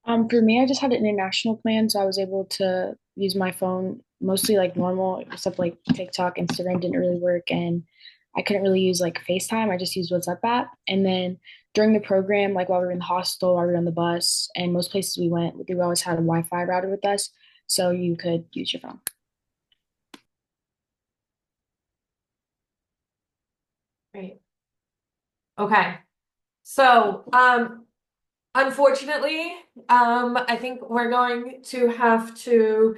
For me, I just had an international plan, so I was able to use my phone mostly like normal, except like TikTok, Instagram didn't really work, and I couldn't really use like FaceTime. I just used WhatsApp app. And then during the program, like while we were in the hostel, while we were on the bus, and most places we went, we always had a Wi-Fi router with us, so you could use your phone.
Great. Okay. So, unfortunately, I think we're going to have to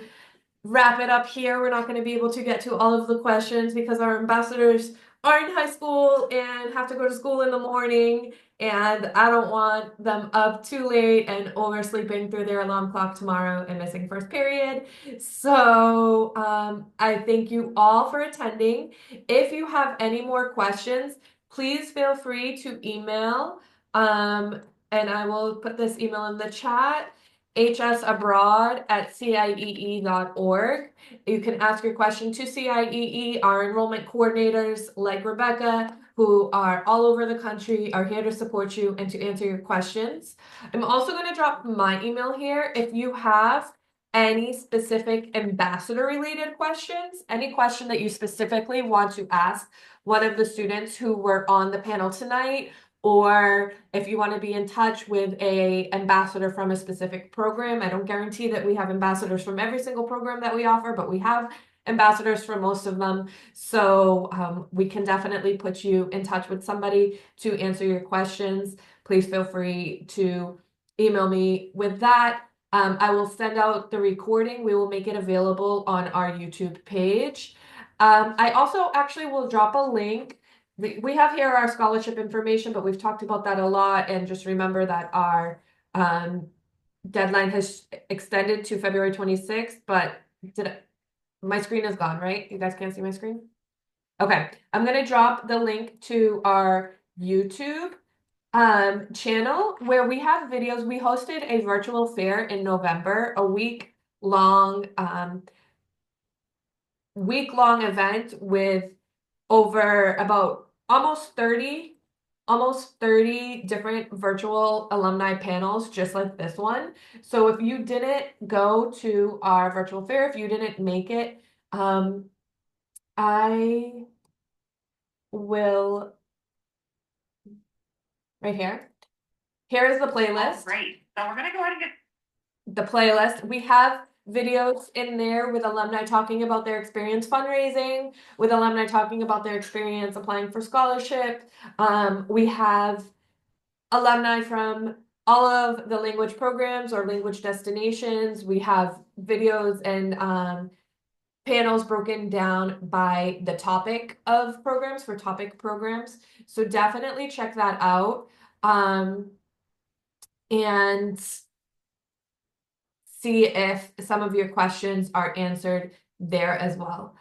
wrap it up here. We're not going to be able to get to all of the questions because our ambassadors are in high school and have to go to school in the morning, and I don't want them up too late and oversleeping through their alarm clock tomorrow and missing first period. So I thank you all for attending. If you have any more questions, please feel free to email, and I will put this email in the chat, hsabroad@ciee.org. You can ask your question to CIEE. Our enrollment coordinators, like Rebecca, who are all over the country, are here to support you and to answer your questions. I'm also going to drop my email here. If you have any specific ambassador related questions, any question that you specifically want to ask one of the students who were on the panel tonight, or if you want to be in touch with a ambassador from a specific program. I don't guarantee that we have ambassadors from every single program that we offer, but we have ambassadors for most of them. So we can definitely put you in touch with somebody to answer your questions. Please feel free to email me with that. I will send out the recording. We will make it available on our YouTube page. I also actually will drop a link. We have here our scholarship information, but we've talked about that a lot. And just remember that our deadline has extended to February 26th, but my screen is gone, right? You guys can't see my screen? Okay, I'm gonna drop the link to our YouTube channel where we have videos. We hosted a virtual fair in November, a week-long event with over about almost 30 different virtual alumni panels just like this one. So if you didn't go to our virtual fair, if you didn't make it, I will right here. Here is the playlist.
Great. So we're gonna go ahead and get
The playlist. We have videos in there with alumni talking about their experience fundraising, with alumni talking about their experience applying for scholarship. We have alumni from all of the language programs or language destinations. We have videos and panels broken down by the topic of programs for topic programs. So definitely check that out. And see if some of your questions are answered there as well.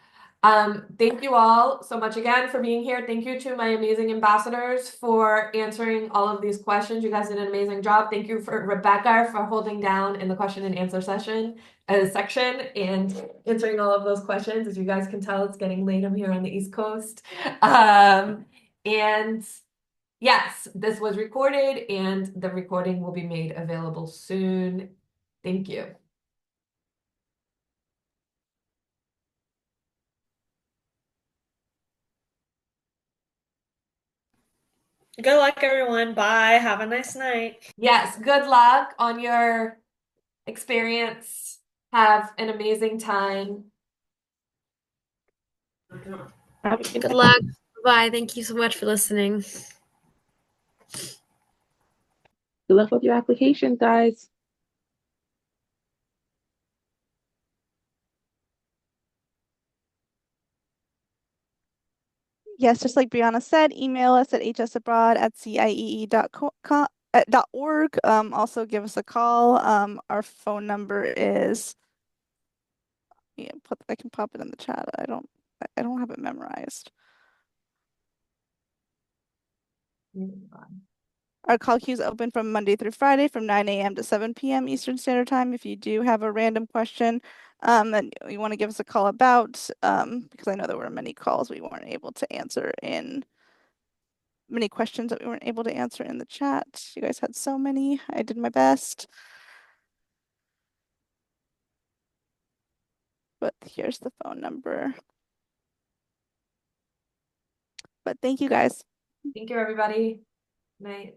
Thank you all so much again for being here. Thank you to my amazing ambassadors for answering all of these questions. You guys did an amazing job. Thank you for Rebecca for holding down in the question and answer section and answering all of those questions. As you guys can tell, it's getting late. I'm here on the East Coast. And yes, this was recorded and the recording will be made available soon. Thank you.
Good luck, everyone. Bye. Have a nice night.
Yes, good luck on your experience. Have an amazing time.
Good luck. Bye. Thank you so much for listening.
Good luck with your application, guys.
Yes, just like Brianna said, email us at hsabroad@ciee.org. Also give us a call. Our phone number is, yeah, I can pop it in the chat. I don't have it memorized. Our call queue is open from Monday through Friday from 9 a.m. to 7 p.m. Eastern Standard Time. If you do have a random question that you want to give us a call about, because I know there were many calls we weren't able to answer in many questions that we weren't able to answer in the chat. You guys had so many. I did my best. But here's the phone number. But thank you guys.
Thank you, everybody. Night.